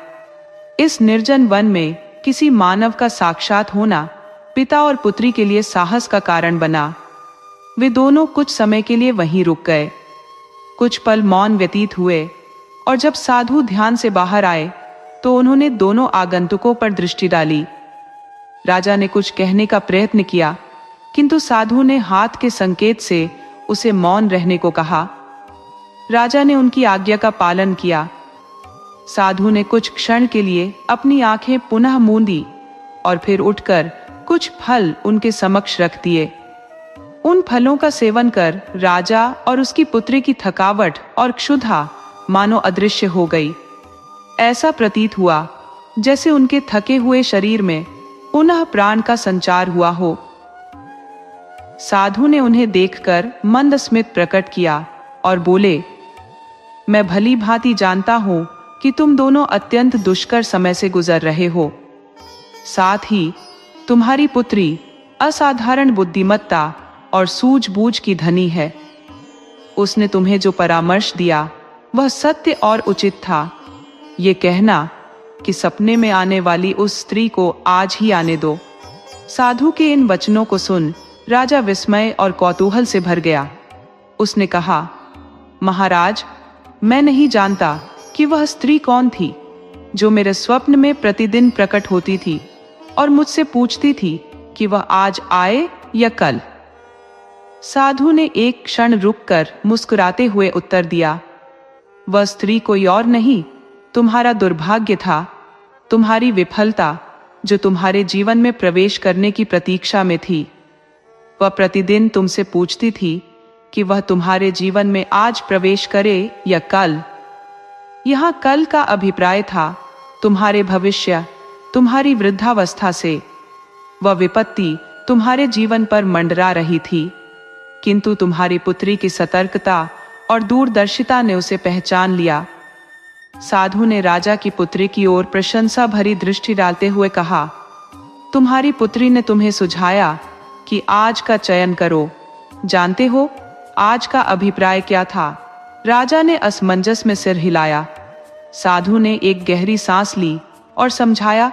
इस निर्जन वन में किसी मानव का साक्षात होना पिता और पुत्री के लिए साहस का कारण बना। वे दोनों कुछ समय के लिए वहीं रुक गए। कुछ पल मौन व्यतीत हुए और जब साधु ध्यान से बाहर आए तो उन्होंने दोनों आगंतुकों पर दृष्टि डाली। राजा ने कुछ कहने का प्रयत्न किया, किंतु साधु ने हाथ के संकेत से उसे मौन रहने को कहा। राजा ने उनकी आज्ञा का पालन किया। साधु ने कुछ क्षण के लिए अपनी आंखें पुनः मूंदी और फिर उठकर कुछ फल उनके समक्ष रख दिए। उन फलों का सेवन कर राजा और उसकी पुत्री की थकावट और क्षुधा मानो अदृश्य हो गई। ऐसा प्रतीत हुआ जैसे उनके थके हुए शरीर में पुनः प्राण का संचार हुआ हो। साधु ने उन्हें देखकर मंद स्मित प्रकट किया और बोले, मैं भली भांति जानता हूं कि तुम दोनों अत्यंत दुष्कर समय से गुजर रहे हो। साथ ही तुम्हारी पुत्री असाधारण बुद्धिमत्ता और सूझबूझ की धनी है। उसने तुम्हें जो परामर्श दिया वह सत्य और उचित था। ये कहना कि सपने में आने वाली उस स्त्री को आज ही आने दो। साधु के इन वचनों को सुन राजा विस्मय और कौतूहल से भर गया। उसने कहा, महाराज, मैं नहीं जानता कि वह स्त्री कौन थी जो मेरे स्वप्न में प्रतिदिन प्रकट होती थी और मुझसे पूछती थी कि वह आज आए या कल। साधु ने एक क्षण रुककर मुस्कुराते हुए उत्तर दिया, वह स्त्री कोई और नहीं, तुम्हारा दुर्भाग्य था, तुम्हारी विफलता जो तुम्हारे जीवन में प्रवेश करने की प्रतीक्षा में थी। वह प्रतिदिन तुमसे पूछती थी कि वह तुम्हारे जीवन में आज प्रवेश करे या कल। यहाँ कल का अभिप्राय था तुम्हारे भविष्य, तुम्हारी वृद्धावस्था से। वह विपत्ति तुम्हारे जीवन पर मंडरा रही थी, किंतु तुम्हारी पुत्री की सतर्कता और दूरदर्शिता ने उसे पहचान लिया। साधु ने राजा की पुत्री की ओर प्रशंसा भरी दृष्टि डालते हुए कहा, तुम्हारी पुत्री ने तुम्हें सुझाया कि आज का चयन करो। जानते हो आज का अभिप्राय क्या था? राजा ने असमंजस में सिर हिलाया। साधु ने एक गहरी सांस ली और समझाया,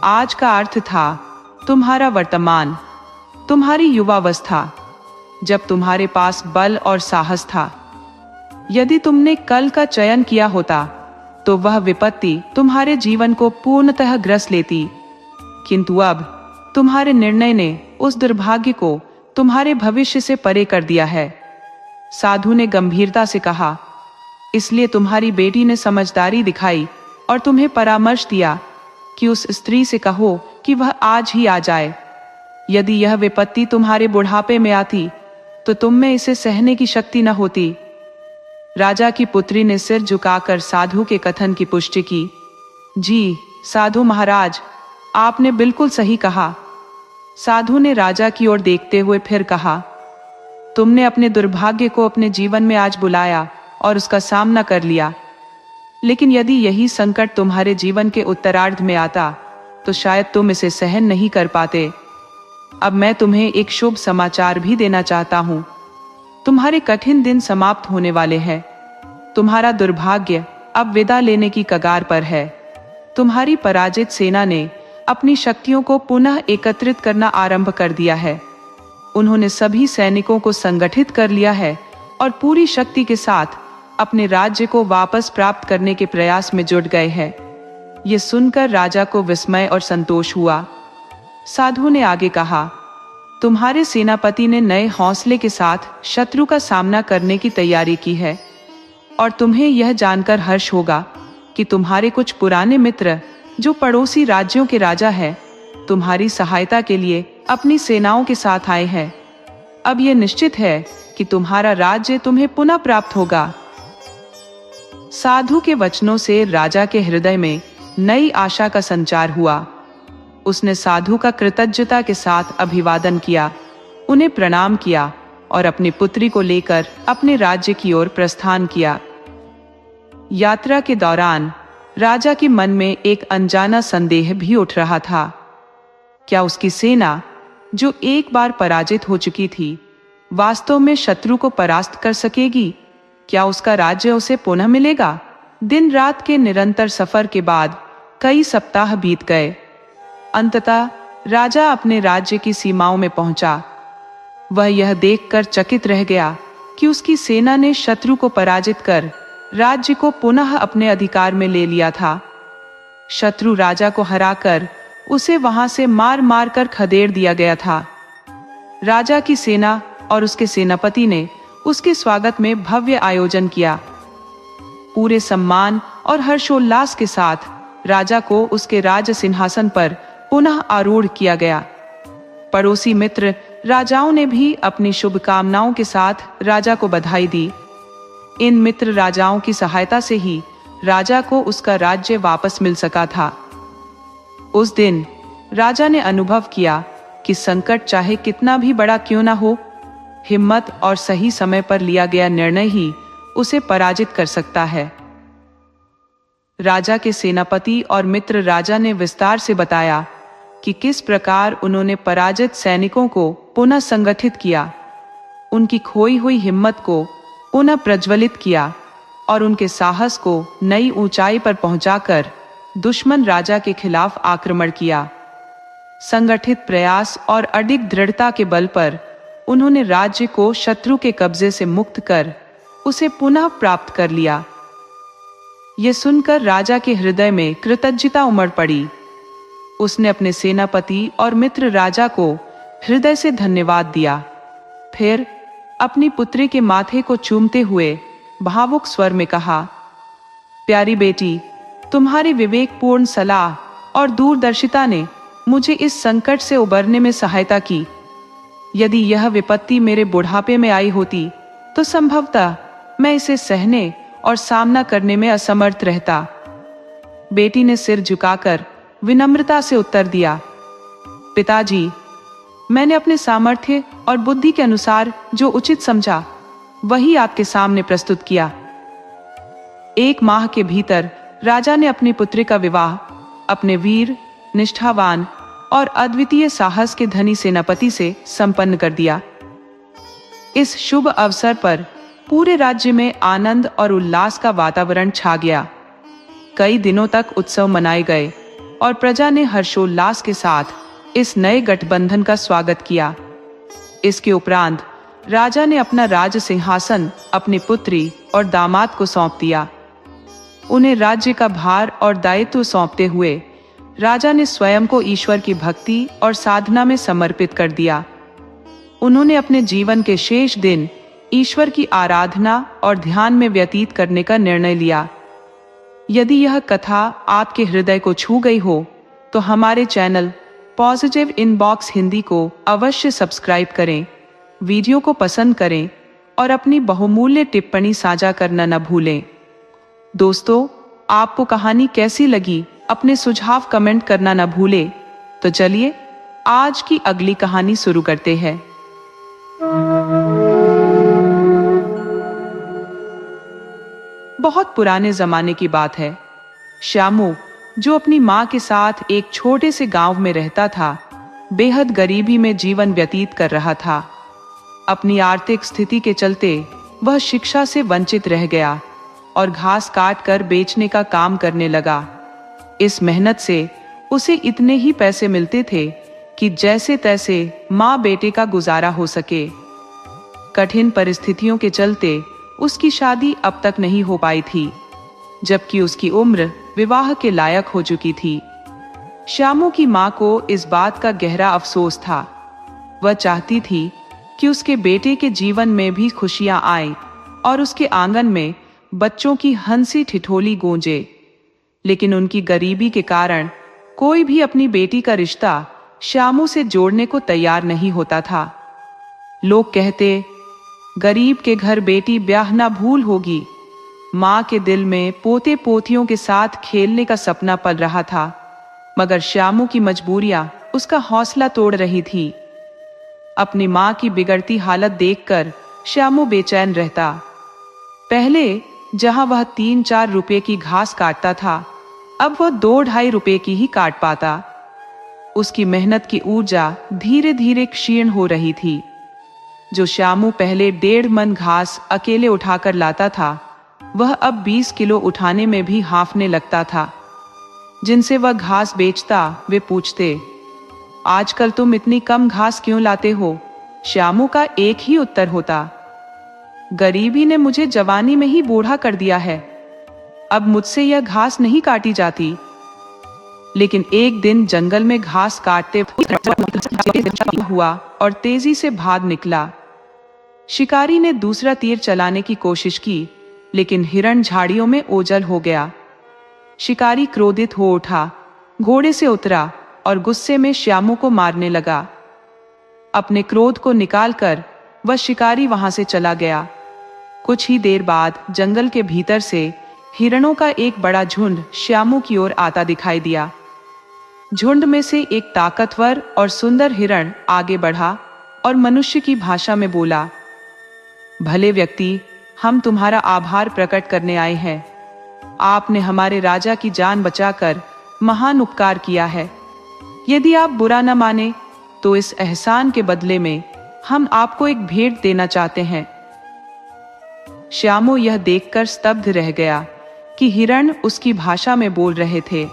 आज का अर्थ था तुम्हारा वर्तमान, तुम्हारी युवावस्था, जब तुम्हारे पास बल और साहस था। यदि तुमने कल का चयन किया होता तो वह विपत्ति तुम्हारे जीवन को पूर्णतः ग्रस लेती, किंतु अब तुम्हारे निर्णय ने उस दुर्भाग्य को तुम्हारे भविष्य से परे कर दिया है। साधु ने गंभीरता से कहा, इसलिए तुम्हारी बेटी ने समझदारी दिखाई और तुम्हें परामर्श दिया कि उस स्त्री से कहो कि वह आज ही आ जाए। यदि यह विपत्ति तुम्हारे बुढ़ापे में आती तो तुम में इसे सहने की शक्ति न होती। राजा की पुत्री ने सिर झुकाकर साधु के कथन की पुष्टि की। जी साधु महाराज, आपने बिल्कुल सही कहा। साधु ने राजा की ओर देखते हुए फिर कहा, तुमने अपने दुर्भाग्य को अपने जीवन में आज बुलाया और उसका सामना कर लिया, लेकिन यदि यही संकट तुम्हारे जीवन के उत्तरार्ध में आता तो शायद तुम इसे सहन नहीं कर पाते। अब मैं तुम्हें एक शुभ समाचार भी देना चाहता हूँ। तुम्हारे कठिन दिन समाप्त होने वाले हैं। तुम्हारा दुर्भाग्य अब विदा लेने की कगार पर है। तुम्हारी पराजित सेना ने अपनी शक्तियों को पुनः एकत्रित करना आरंभ कर दिया है। उन्होंने सभी सैनिकों को संगठित कर लिया है और पूरी शक्ति के साथ अपने राज्य को वापस प्राप्त करने के प्रयास में जुट गए हैं। ये सुनकर राजा को विस्मय और संतोष हुआ। साधु ने आगे कहा, तुम्हारे सेनापति ने नए हौसले के साथ शत्रु का सामना करने की तैयारी की है और तुम्हें यह जानकर हर्ष होगा कि तुम्हारे कुछ पुराने मित्र जो पड़ोसी राज्यों के राजा हैं, तुम्हारी सहायता के लिए अपनी सेनाओं के साथ आए हैं। अब यह निश्चित है कि तुम्हारा राज्य तुम्हें पुनः प्राप्त होगा। साधु के वचनों से राजा के हृदय में नई आशा का संचार हुआ। उसने साधु का कृतज्ञता के साथ अभिवादन किया, उन्हें प्रणाम किया और अपनी पुत्री को लेकर अपने राज्य की ओर प्रस्थान किया। यात्रा के दौरान राजा के मन में एक अनजाना संदेह भी उठ रहा था। क्या उसकी सेना, जो एक बार पराजित हो चुकी थी, वास्तव में शत्रु को परास्त कर सकेगी? क्या उसका राज्य उसे पुनः मिलेगा? दिन रात के निरंतर सफर के बाद कई सप्ताह बीत गए। अंततः राजा अपने राज्य की सीमाओं में पहुंचा। वह यह देखकर चकित रह गया कि उसकी सेना ने शत्रु को पराजित कर राज्य को पुनः अपने अधिकार में ले लिया था। शत्रु राजा को हराकर उसे वहां से मार मार कर खदेड़ दिया गया था। राजा की सेना और उसके सेनापति ने उसके स्वागत में भव्य आयोजन किया। पूरे सम्मान और हर्षोल्लास के साथ राजा को उसके राज सिंहासन पर पुनः आरूढ़ किया गया। पड़ोसी मित्र राजाओं ने भी अपनी शुभकामनाओं के साथ राजा को बधाई दी। इन मित्र राजाओं की सहायता से ही राजा को उसका राज्य वापस मिल सका था। उस दिन राजा ने अनुभव किया कि संकट चाहे कितना भी बड़ा क्यों ना हो, हिम्मत और सही समय पर लिया गया निर्णय ही उसे पराजित कर सकता है। राजा के सेनापति और मित्र राजा ने विस्तार से बताया कि किस प्रकार उन्होंने पराजित सैनिकों को पुनः संगठित किया, उनकी खोई हुई हिम्मत को पुनः प्रज्वलित किया और उनके साहस को नई ऊंचाई पर पहुंचाकर दुश्मन राजा के खिलाफ आक्रमण किया। संगठित प्रयास और अडिग दृढ़ता के बल पर उन्होंने राज्य को शत्रु के कब्जे से मुक्त कर उसे पुनः प्राप्त कर लिया। यह सुनकर राजा के हृदय में कृतज्ञता उमड़ पड़ी। उसने अपने सेनापति और मित्र राजा को हृदय से धन्यवाद दिया। फिर अपनी पुत्री के माथे को चूमते हुए भावुक स्वर में कहा, प्यारी बेटी, तुम्हारी विवेकपूर्ण सलाह और दूरदर्शिता ने मुझे इस संकट से उबरने में सहायता की। यदि यह विपत्ति मेरे बुढ़ापे में आई होती तो संभवतः मैं इसे सहने और सामना करने में असमर्थ रहता। बेटी ने सिर झुकाकर विनम्रता से उत्तर दिया, पिताजी, मैंने अपने सामर्थ्य और बुद्धि के अनुसार जो उचित समझा वही आपके सामने प्रस्तुत किया। 1 माह के भीतर राजा ने अपनी पुत्री का विवाह अपने वीर, निष्ठावान और अद्वितीय साहस के धनी सेनापति से संपन्न कर दिया। इस शुभ अवसर पर पूरे राज्य में आनंद और उल्लास का वातावरण छा गया। कई दिनों तक उत्सव मनाए गए और प्रजा ने हर्षोल्लास के साथ इस नए गठबंधन का स्वागत किया। इसके उपरांत राजा ने अपना राज सिंहासन अपनी पुत्री और दामाद को सौंप दिया। उन्हें राज्य का भार और दायित्व सौंपते हुए राजा ने स्वयं को ईश्वर की भक्ति और साधना में समर्पित कर दिया। उन्होंने अपने जीवन के शेष दिन ईश्वर की आराधना और ध्यान में व्यतीत करने का निर्णय लिया। यदि यह कथा आपके हृदय को छू गई हो तो हमारे चैनल पॉजिटिव इनबॉक्स हिंदी को अवश्य सब्सक्राइब करें, वीडियो को पसंद करें और अपनी बहुमूल्य टिप्पणी साझा करना न भूलें। दोस्तों, आपको कहानी कैसी लगी अपने सुझाव कमेंट करना न भूलें। तो चलिए आज की अगली कहानी शुरू करते हैं। बहुत पुराने जमाने की बात है। श्यामू, जो अपनी माँ के साथ एक छोटे से गांव में रहता था, बेहद गरीबी में जीवन व्यतीत कर रहा था। अपनी आर्थिक स्थिति के चलते वह शिक्षा से वंचित रह गया और घास काट कर बेचने का काम करने लगा। इस मेहनत से उसे इतने ही पैसे मिलते थे कि जैसे तैसे माँ बेटे का गुजारा हो सके। कठिन परिस्थितियों के चलते उसकी शादी अब तक नहीं हो पाई थी, जबकि उसकी उम्र विवाह के लायक हो चुकी थी। श्यामू की माँ को इस बात का गहरा अफसोस था। वह चाहती थी कि उसके बेटे के जीवन में भी खुशियां आए और उसके आंगन में बच्चों की हंसी ठिठोली गूंजे, लेकिन उनकी गरीबी के कारण कोई भी अपनी बेटी का रिश्ता श्यामू से जोड़ने को तैयार नहीं होता था। लोग कहते, गरीब के घर बेटी ब्याह ना भूल होगी। माँ के दिल में पोते पोतियों के साथ खेलने का सपना पल रहा था, मगर श्यामू की मजबूरियां उसका हौसला तोड़ रही थी। अपनी माँ की बिगड़ती हालत देखकर श्यामू बेचैन रहता। पहले जहां वह 3-4 रुपए की घास काटता था, अब वह 2-2.5 रुपए की ही काट पाता। उसकी मेहनत की ऊर्जा धीरे धीरे क्षीण हो रही थी। जो श्यामू पहले 1.5 मन घास अकेले उठाकर लाता था, वह अब 20 किलो उठाने में भी हांफने लगता था। जिनसे वह घास बेचता वे पूछते, आजकल तुम इतनी कम घास क्यों लाते हो? श्यामू का एक ही उत्तर होता, गरीबी ने मुझे जवानी में ही बूढ़ा कर दिया है। अब मुझसे यह घास नहीं काटी जाती। लेकिन एक दिन जंगल में घास काटते हुआ और तेजी से भाग निकला। शिकारी ने दूसरा तीर चलाने की कोशिश की, लेकिन हिरण झाड़ियों में ओझल हो गया। शिकारी क्रोधित हो उठा, घोड़े से उतरा और गुस्से में श्यामू को मारने लगा। अपने क्रोध को निकालकर वह शिकारी वहां से चला गया। कुछ ही देर बाद जंगल के भीतर से हिरणों का एक बड़ा झुंड श्यामू की ओर आता दिखाई दिया। झुंड में से एक ताकतवर और सुंदर हिरण आगे बढ़ा और मनुष्य की भाषा में बोला, भले व्यक्ति, हम तुम्हारा आभार प्रकट करने आए हैं। आपने हमारे राजा की जान बचाकर महान उपकार किया है। यदि आप बुरा न माने तो इस एहसान के बदले में हम आपको एक भेंट देना चाहते हैं। श्यामू यह देखकर स्तब्ध रह गया कि हिरण उसकी भाषा में बोल रहे थे।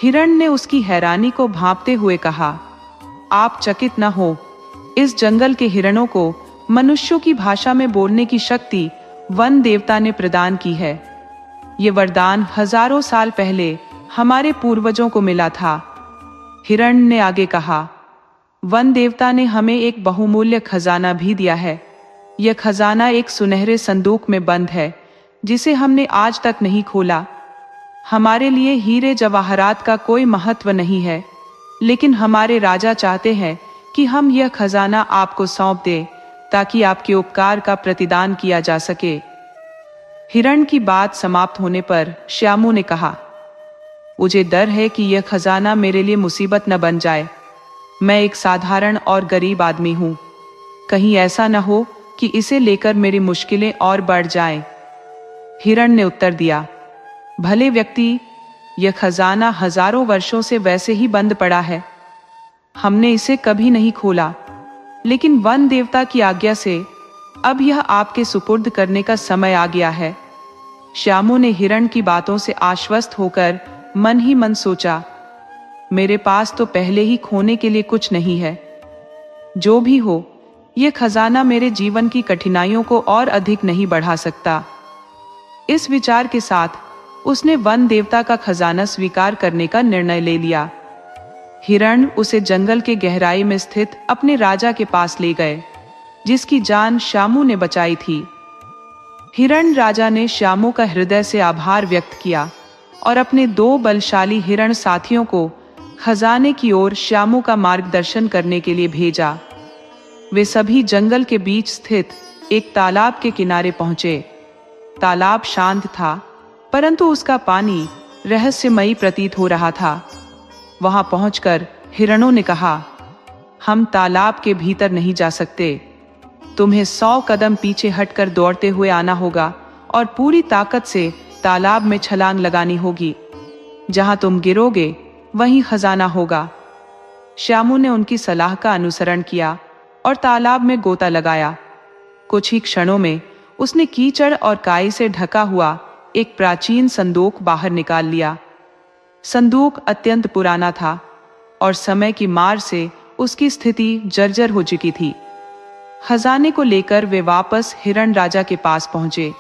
हिरण ने उसकी हैरानी को भांपते हुए कहा, आप चकित न हो, इस जंगल के हिरणों को मनुष्यों की भाषा में बोलने की शक्ति वन देवता ने प्रदान की है। ये वरदान हजारों साल पहले हमारे पूर्वजों को मिला था। हिरण ने आगे कहा, वन देवता ने हमें एक बहुमूल्य खजाना भी दिया है। यह खजाना एक सुनहरे संदूक में बंद है, जिसे हमने आज तक नहीं खोला। हमारे लिए हीरे जवाहरात का कोई महत्व नहीं है, लेकिन हमारे राजा चाहते हैं कि हम यह खजाना आपको सौंप दें, ताकि आपके उपकार का प्रतिदान किया जा सके। हिरण की बात समाप्त होने पर श्यामू ने कहा, मुझे डर है कि यह खजाना मेरे लिए मुसीबत न बन जाए। मैं एक साधारण और गरीब आदमी हूं। कहीं ऐसा न हो कि इसे लेकर मेरी मुश्किलें और बढ़ जाएं। हिरण ने उत्तर दिया, भले व्यक्ति, यह खजाना हजारों वर्षों से वैसे ही बंद पड़ा है। हमने इसे कभी नहीं खोला, लेकिन वन देवता की आज्ञा से अब यह आपके सुपुर्द करने का समय आ गया है। श्यामू ने हिरण की बातों से आश्वस्त होकर मन ही मन सोचा, मेरे पास तो पहले ही खोने के लिए कुछ नहीं है। जो भी हो, यह खजाना मेरे जीवन की कठिनाइयों को और अधिक नहीं बढ़ा सकता। इस विचार के साथ उसने वन देवता का खजाना स्वीकार करने का निर्णय ले लिया। हिरण उसे जंगल के गहराई में स्थित अपने राजा के पास ले गए, जिसकी जान श्यामू ने बचाई थी। हिरण राजा ने श्यामू का हृदय से आभार व्यक्त किया और अपने 2 बलशाली हिरण साथियों को खजाने की ओर श्यामू का मार्गदर्शन करने के लिए भेजा। वे सभी जंगल के बीच स्थित एक तालाब के किनारे पहुंचे। तालाब शांत था, परंतु उसका पानी रहस्यमयी प्रतीत हो रहा था। वहां पहुंचकर हिरणों ने कहा, हम तालाब के भीतर नहीं जा सकते। तुम्हें 100 कदम पीछे हटकर दौड़ते हुए आना होगा और पूरी ताकत से तालाब में छलांग लगानी होगी। जहां तुम गिरोगे वहीं खजाना होगा। श्यामू ने उनकी सलाह का अनुसरण किया और तालाब में गोता लगाया। कुछ ही क्षणों में उसने कीचड़ और काई से ढका हुआ एक प्राचीन संदूक बाहर निकाल लिया। संदूक अत्यंत पुराना था और समय की मार से उसकी स्थिति जर्जर हो चुकी थी। खजाने को लेकर वे वापस हिरण राजा के पास पहुंचे।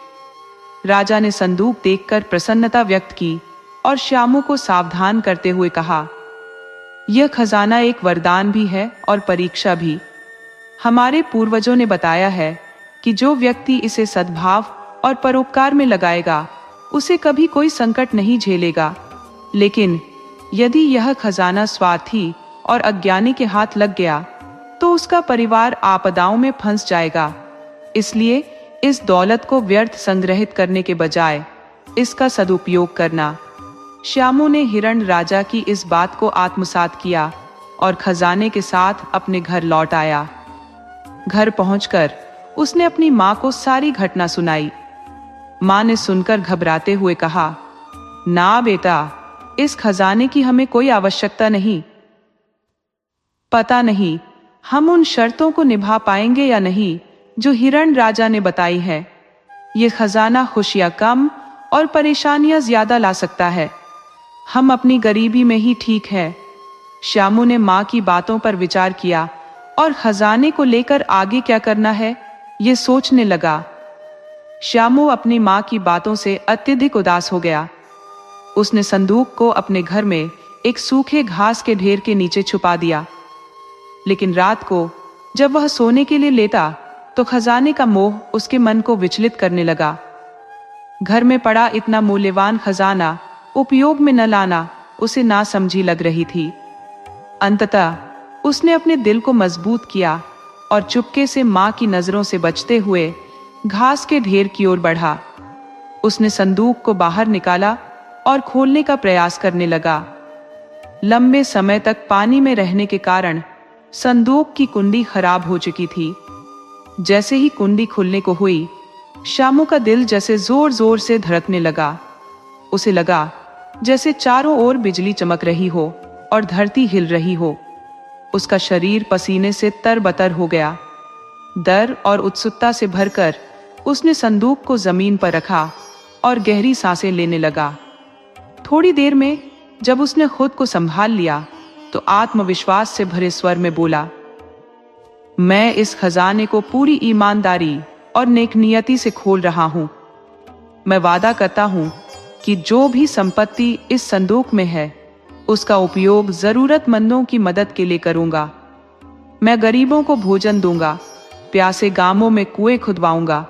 राजा ने संदूक देखकर प्रसन्नता व्यक्त की और श्यामू को सावधान करते हुए कहा, यह खजाना एक वरदान भी है और परीक्षा भी। हमारे पूर्वजों ने बताया है कि जो व्यक्ति इसे सद्भाव और परोपकार में लगाएगा, उसे कभी कोई संकट नहीं झेलेगा। लेकिन यदि यह खजाना स्वार्थी और अज्ञानी के हाथ लग गया, तो उसका परिवार आपदाओं में फंस जाएगा। इसलिए इस दौलत को व्यर्थ संग्रहित करने के बजाय इसका सदुपयोग करना। श्यामू ने हिरण राजा की इस बात को आत्मसात किया और खजाने के साथ अपने घर लौट आया। घर पहुंचकर उसने अपनी मां को सारी घटना सुनाई। मां ने सुनकर घबराते हुए कहा, ना बेटा, इस खजाने की हमें कोई आवश्यकता नहीं। पता नहीं हम उन शर्तों को निभा पाएंगे या नहीं जो हिरण राजा ने बताई है। ये खजाना खुशियां कम और परेशानियां ज्यादा ला सकता है। हम अपनी गरीबी में ही ठीक है। श्यामू ने मां की बातों पर विचार किया और खजाने को लेकर आगे क्या करना है, ये सोचने लगा। श्यामू अपनी मां की बातों से अत्यधिक उदास हो गया। उसने संदूक को अपने घर में एक सूखे घास के ढेर के नीचे छुपा दिया। लेकिन रात को जब वह सोने के लिए लेटा तो खजाने का मोह उसके मन को विचलित करने लगा। घर में पड़ा इतना मूल्यवान खजाना उपयोग में न लाना उसे नासमझी लग रही थी। अंततः उसने अपने दिल को मजबूत किया और चुपके से मां की नजरों से बचते हुए घास के ढेर की ओर बढ़ा। उसने संदूक को बाहर निकाला और खोलने का प्रयास करने लगा। लंबे समय तक पानी में रहने के कारण संदूक की कुंडी खराब हो चुकी थी। जैसे ही कुंडी खुलने को हुई, श्यामू का दिल जैसे जोर जोर से धड़कने लगा। उसे लगा जैसे चारों ओर बिजली चमक रही हो और धरती हिल रही हो। उसका शरीर पसीने से तरबतर हो गया। डर और उत्सुकता से भरकर उसने संदूक को जमीन पर रखा और गहरी सांसें लेने लगा। थोड़ी देर में जब उसने खुद को संभाल लिया तो आत्मविश्वास से भरे स्वर में बोला, मैं इस खजाने को पूरी ईमानदारी और नेकनियति से खोल रहा हूं। मैं वादा करता हूं कि जो भी संपत्ति इस संदूक में है उसका उपयोग जरूरतमंदों की मदद के लिए करूंगा। मैं गरीबों को भोजन दूंगा, प्यासे गांवों में कुएं खुदवाऊंगा,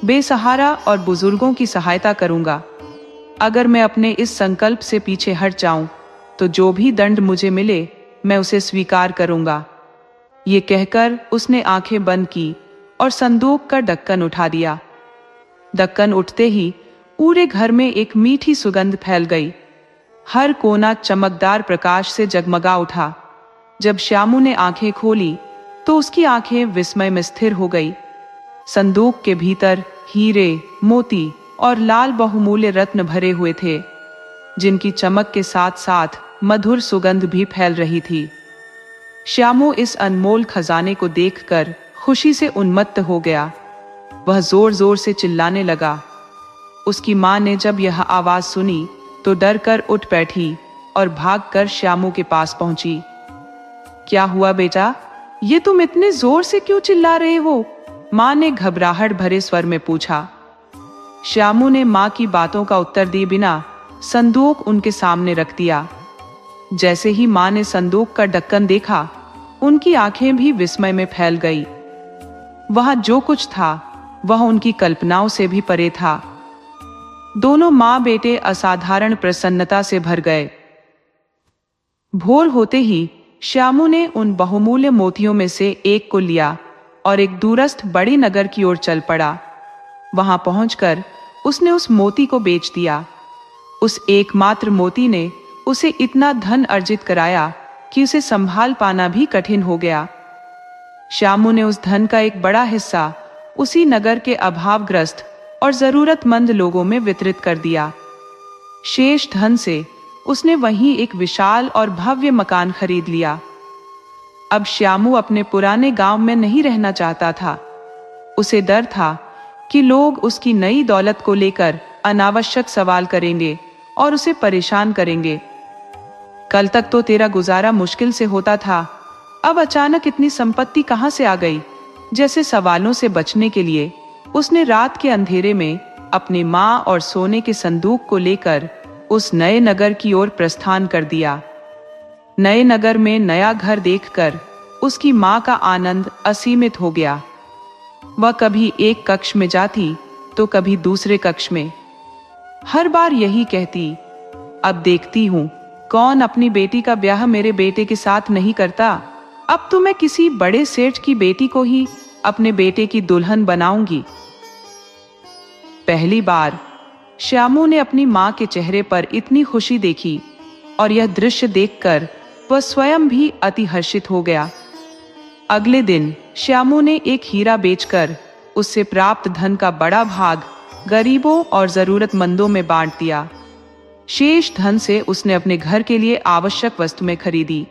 बेसहारा और बुजुर्गों की सहायता करूंगा। अगर मैं अपने इस संकल्प से पीछे हट जाऊं तो जो भी दंड मुझे मिले मैं उसे स्वीकार करूंगा। ये कहकर उसने आंखें बंद की और संदूक का ढक्कन उठा दिया। ढक्कन उठते ही पूरे घर में एक मीठी सुगंध फैल गई। हर कोना चमकदार प्रकाश से जगमगा उठा। जब श्यामू ने आंखें खोली तो उसकी आंखें विस्मय में स्थिर हो गई। संदूक के भीतर हीरे, मोती और लाल बहुमूल्य रत्न भरे हुए थे, जिनकी चमक के साथ साथ मधुर सुगंध भी फैल रही थी। श्यामू इस अनमोल खजाने को देखकर खुशी से उन्मत्त हो गया। वह जोर जोर से चिल्लाने लगा। उसकी मां ने जब यह आवाज सुनी तो डर कर उठ बैठी और भागकर श्यामू के पास पहुंची। क्या हुआ बेटा, ये तुम इतने जोर से क्यों चिल्ला रहे हो? मां ने घबराहट भरे स्वर में पूछा। श्यामू ने मां की बातों का उत्तर दिए बिना संदूक उनके सामने रख दिया। जैसे ही मां ने संदूक का ढक्कन देखा, उनकी आंखें भी विस्मय में फैल गई। वहां जो कुछ था वह उनकी कल्पनाओं से भी परे था। दोनों मां बेटे असाधारण प्रसन्नता से भर गए। भोर होते ही श्यामू ने उन बहुमूल्य मोतियों में से एक को लिया और एक दूरस्थ बड़े नगर की ओर चल पड़ा। वहां पहुंचकर उसने उस मोती को बेच दिया। उस एकमात्र मोती ने उसे इतना धन अर्जित कराया कि उसे संभाल पाना भी कठिन हो गया। श्यामू ने उस धन का एक बड़ा हिस्सा उसी नगर के अभावग्रस्त और जरूरतमंद लोगों में वितरित कर दिया। शेष धन से उसने वहीं एक विशाल और भव्य मकान खरीद लिया। अब श्यामू अपने पुराने गांव में नहीं रहना चाहता था। उसे डर था कि लोग उसकी नई दौलत को लेकर अनावश्यक सवाल करेंगे और उसे परेशान करेंगे। कल तक तो तेरा गुजारा मुश्किल से होता था, अब अचानक इतनी संपत्ति कहां से आ गई? जैसे सवालों से बचने के लिए उसने रात के अंधेरे में अपनी मां और सोने के संदूक को लेकर उस नए नगर की ओर प्रस्थान कर दिया। नए नगर में नया घर देखकर उसकी मां का आनंद असीमित हो गया। वह कभी एक कक्ष में जाती तो कभी दूसरे कक्ष में। हर बार यही कहती, अब देखती हूं कौन अपनी बेटी का ब्याह मेरे बेटे के साथ नहीं करता। अब तो मैं किसी बड़े सेठ की बेटी को ही अपने बेटे की दुल्हन बनाऊंगी। पहली बार श्यामू ने अपनी मां के चेहरे पर इतनी खुशी देखी और यह दृश्य देखकर वह स्वयं भी अति हर्षित हो गया। अगले दिन श्यामू ने एक हीरा बेचकर उससे प्राप्त धन का बड़ा भाग गरीबों और जरूरतमंदों में बांट दिया। शेष धन से उसने अपने घर के लिए आवश्यक वस्तुएं खरीदी।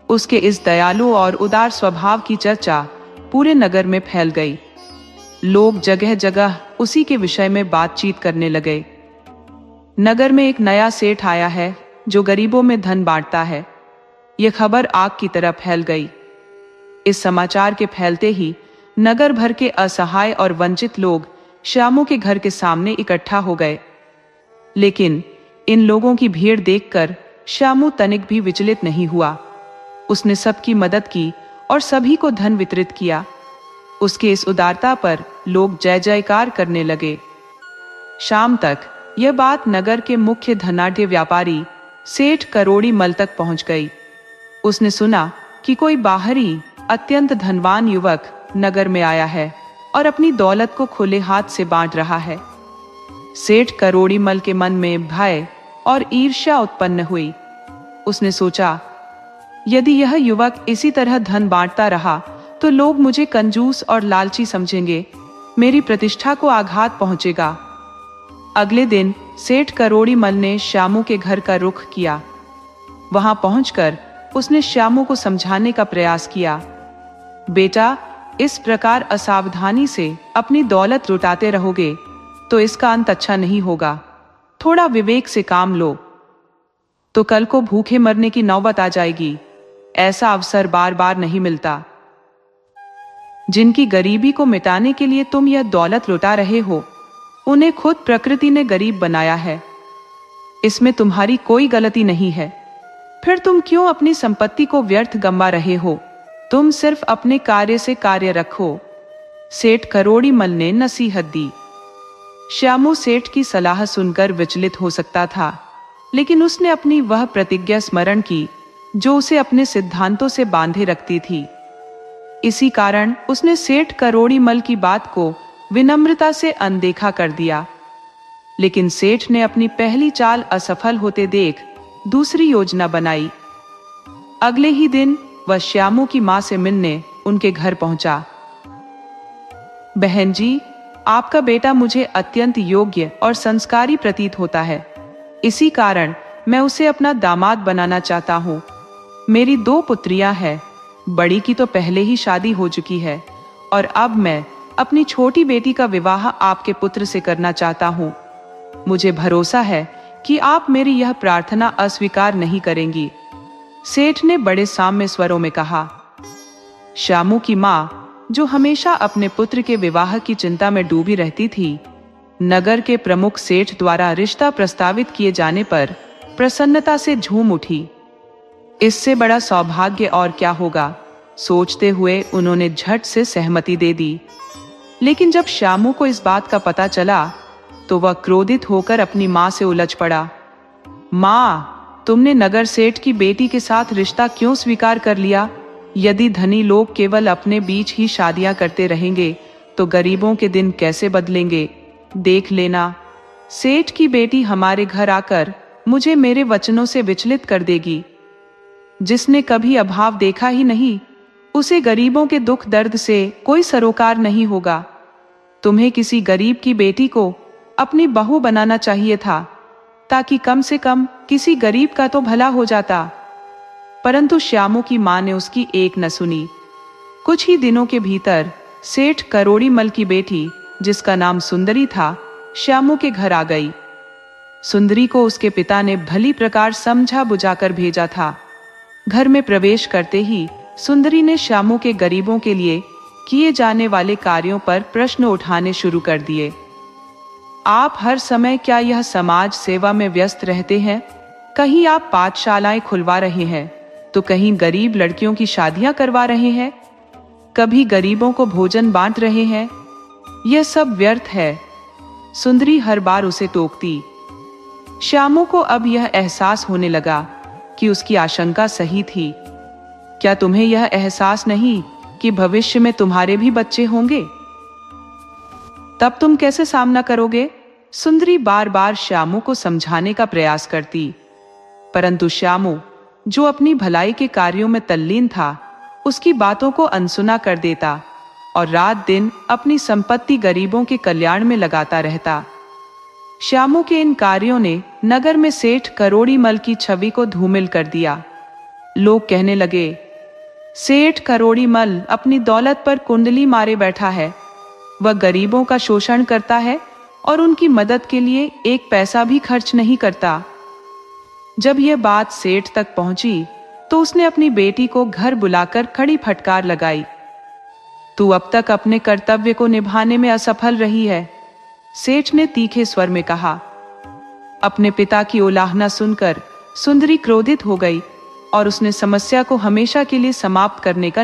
उसके इस दयालु और उदार स्वभाव की चर्चा पूरे नगर में फैल गई। लोग जगह जगह उसी के विषय में बातचीत करने लगे। नगर में एक नया सेठ आया है जो गरीबों में धन बांटता है। यह खबर आग की तरह फैल गई। इस समाचार के फैलते ही नगर भर के असहाय और वंचित लोग श्यामू के घर के सामने इकट्ठा हो गए। लेकिन इन लोगों की भीड़ देखकर श्यामू तनिक भी विचलित नहीं हुआ। उसने सबकी मदद की और सभी को धन वितरित किया। उसके इस उदारता पर लोग जय जयकार करने लगे। शाम तक यह बात नगर के मुख्य धनाढ्य व्यापारी सेठ करोड़ी मल तक पहुंच गई। उसने सुना कि कोई बाहरी अत्यंत धनवान युवक नगर में आया है और अपनी दौलत को खुले हाथ से बांट रहा है। सेठ करोड़ी मल के मन में भय और ईर्ष्या उत्पन्न हुई। उसने सोचा, यदि यह युवक इसी तरह धन बांटता रहा तो लोग मुझे कंजूस और लालची समझेंगे, मेरी प्रतिष्ठा को आघात पहुंचेगा। अगले दिन सेठ करोड़ी मल ने श्यामू के घर का रुख किया। वहां पहुंचकर उसने श्यामू को समझाने का प्रयास किया। बेटा, इस प्रकार असावधानी से अपनी दौलत लुटाते रहोगे तो इसका अंत अच्छा नहीं होगा। थोड़ा विवेक से काम लो, तो कल को भूखे मरने की नौबत आ जाएगी। ऐसा अवसर बार बार नहीं मिलता। जिनकी गरीबी को मिटाने के लिए तुम यह दौलत लुटा रहे हो, उन्हें खुद प्रकृति ने गरीब बनाया है। इसमें तुम्हारी कोई गलती नहीं है। फिर तुम क्यों अपनी संपत्ति को व्यर्थ गंवा रहे हो? तुम सिर्फ अपने कार्य से कार्य रखो। सेठ करोड़ी मल ने नसीहत दी। श्यामू सेठ की सलाह सुनकर विचलित हो सकता था, लेकिन उसने अपनी वह प्रतिज्ञा स्मरण की जो उसे अपने सिद्धांतों से बांधे रखती थी। इसी कारण उसने सेठ करोड़ी मल की बात को विनम्रता से अनदेखा कर दिया। लेकिन सेठ ने अपनी पहली चाल असफल होते देख दूसरी योजना बनाई। अगले ही दिन वह श्यामू की मां से मिलने उनके घर पहुंचा। बहन जी, आपका बेटा मुझे अत्यंत योग्य और संस्कारी प्रतीत होता है। इसी कारण मैं उसे अपना दामाद बनाना चाहता हूँ। मेरी 2 पुत्रियां हैं। बड़ी की तो पहले ही शादी हो चुकी है और अब मैं अपनी छोटी बेटी का विवाह आपके पुत्र से करना चाहता हूँ। मुझे भरोसा है कि आप मेरी यह प्रार्थना अस्वीकार नहीं करेंगी। सेठ ने बड़े साम्य स्वरों में कहा। श्यामू की मां, जो हमेशा अपने पुत्र के विवाह की चिंता में डूबी रहती थी, नगर के प्रमुख सेठ द्वारा रिश्ता प्रस्तावित किए जाने पर प्रसन्नता से झूम उठी। इससे बड़ा सौभाग्य और क्या होगा, सोचते हुए उन्होंने झट से सहमति दे दी। लेकिन जब श्यामू को इस बात का पता चला तो वह क्रोधित होकर अपनी मां से उलझ पड़ा। मां, तुमने नगर सेठ की बेटी के साथ रिश्ता क्यों स्वीकार कर लिया? यदि धनी लोग केवल अपने बीच ही शादियां करते रहेंगे तो गरीबों के दिन कैसे बदलेंगे? देख लेना, सेठ की बेटी हमारे घर आकर मुझे मेरे वचनों से विचलित कर देगी। जिसने कभी अभाव देखा ही नहीं, उसे गरीबों के दुख दर्द से कोई सरोकार नहीं होगा। तुम्हें किसी गरीब की बेटी को अपनी बहू बनाना चाहिए था, ताकि कम से कम किसी गरीब का तो भला हो जाता। परंतु श्यामू की मां ने उसकी एक न सुनी। कुछ ही दिनों के भीतर सेठ करोड़ी मल की बेटी, जिसका नाम सुंदरी था, श्यामू के घर आ गई। सुंदरी को उसके पिता ने भली प्रकार समझा बुझाकर भेजा था। घर में प्रवेश करते ही सुंदरी ने श्यामू के गरीबों के लिए किए जाने वाले कार्यों पर प्रश्न उठाने शुरू कर दिए। आप हर समय क्या यह समाज सेवा में व्यस्त रहते हैं? कहीं आप पाठशालाएं खुलवा रहे हैं, तो कहीं गरीब लड़कियों की शादियां करवा रहे हैं, कभी गरीबों को भोजन बांट रहे हैं। यह सब व्यर्थ है। सुंदरी हर बार उसे टोकती। श्यामू को अब यह एहसास होने लगा कि उसकी आशंका सही थी। क्या तुम्हें यह एहसास नहीं कि भविष्य में तुम्हारे भी बच्चे होंगे? तब तुम कैसे सामना करोगे? सुंदरी बार बार श्यामू को समझाने का प्रयास करती, परंतु श्यामू, जो अपनी भलाई के कार्यों में तल्लीन था, उसकी बातों को अनसुना कर देता और रात दिन अपनी संपत्ति गरीबों के कल्याण में लगाता रहता। श्यामू के इन कार्यों ने नगर में सेठ करोड़ी मल की छवि को धूमिल कर दिया। लोग कहने लगे, सेठ करोड़ी मल अपनी दौलत पर कुंडली मारे बैठा है। वह गरीबों का शोषण करता है और उनकी मदद के लिए एक पैसा भी खर्च नहीं करता। जब यह बात सेठ तक पहुंची तो उसने अपनी बेटी को घर बुलाकर कड़ी फटकार लगाई। तू अब तक अपने कर्तव्य को निभाने में असफल रही है, सेठ ने तीखे स्वर में कहा। अपने पिता की उलाहना सुनकर सुंदरी क्रोधित हो गई और उसने समस्या को हमेशा के लिए समाप्त करने का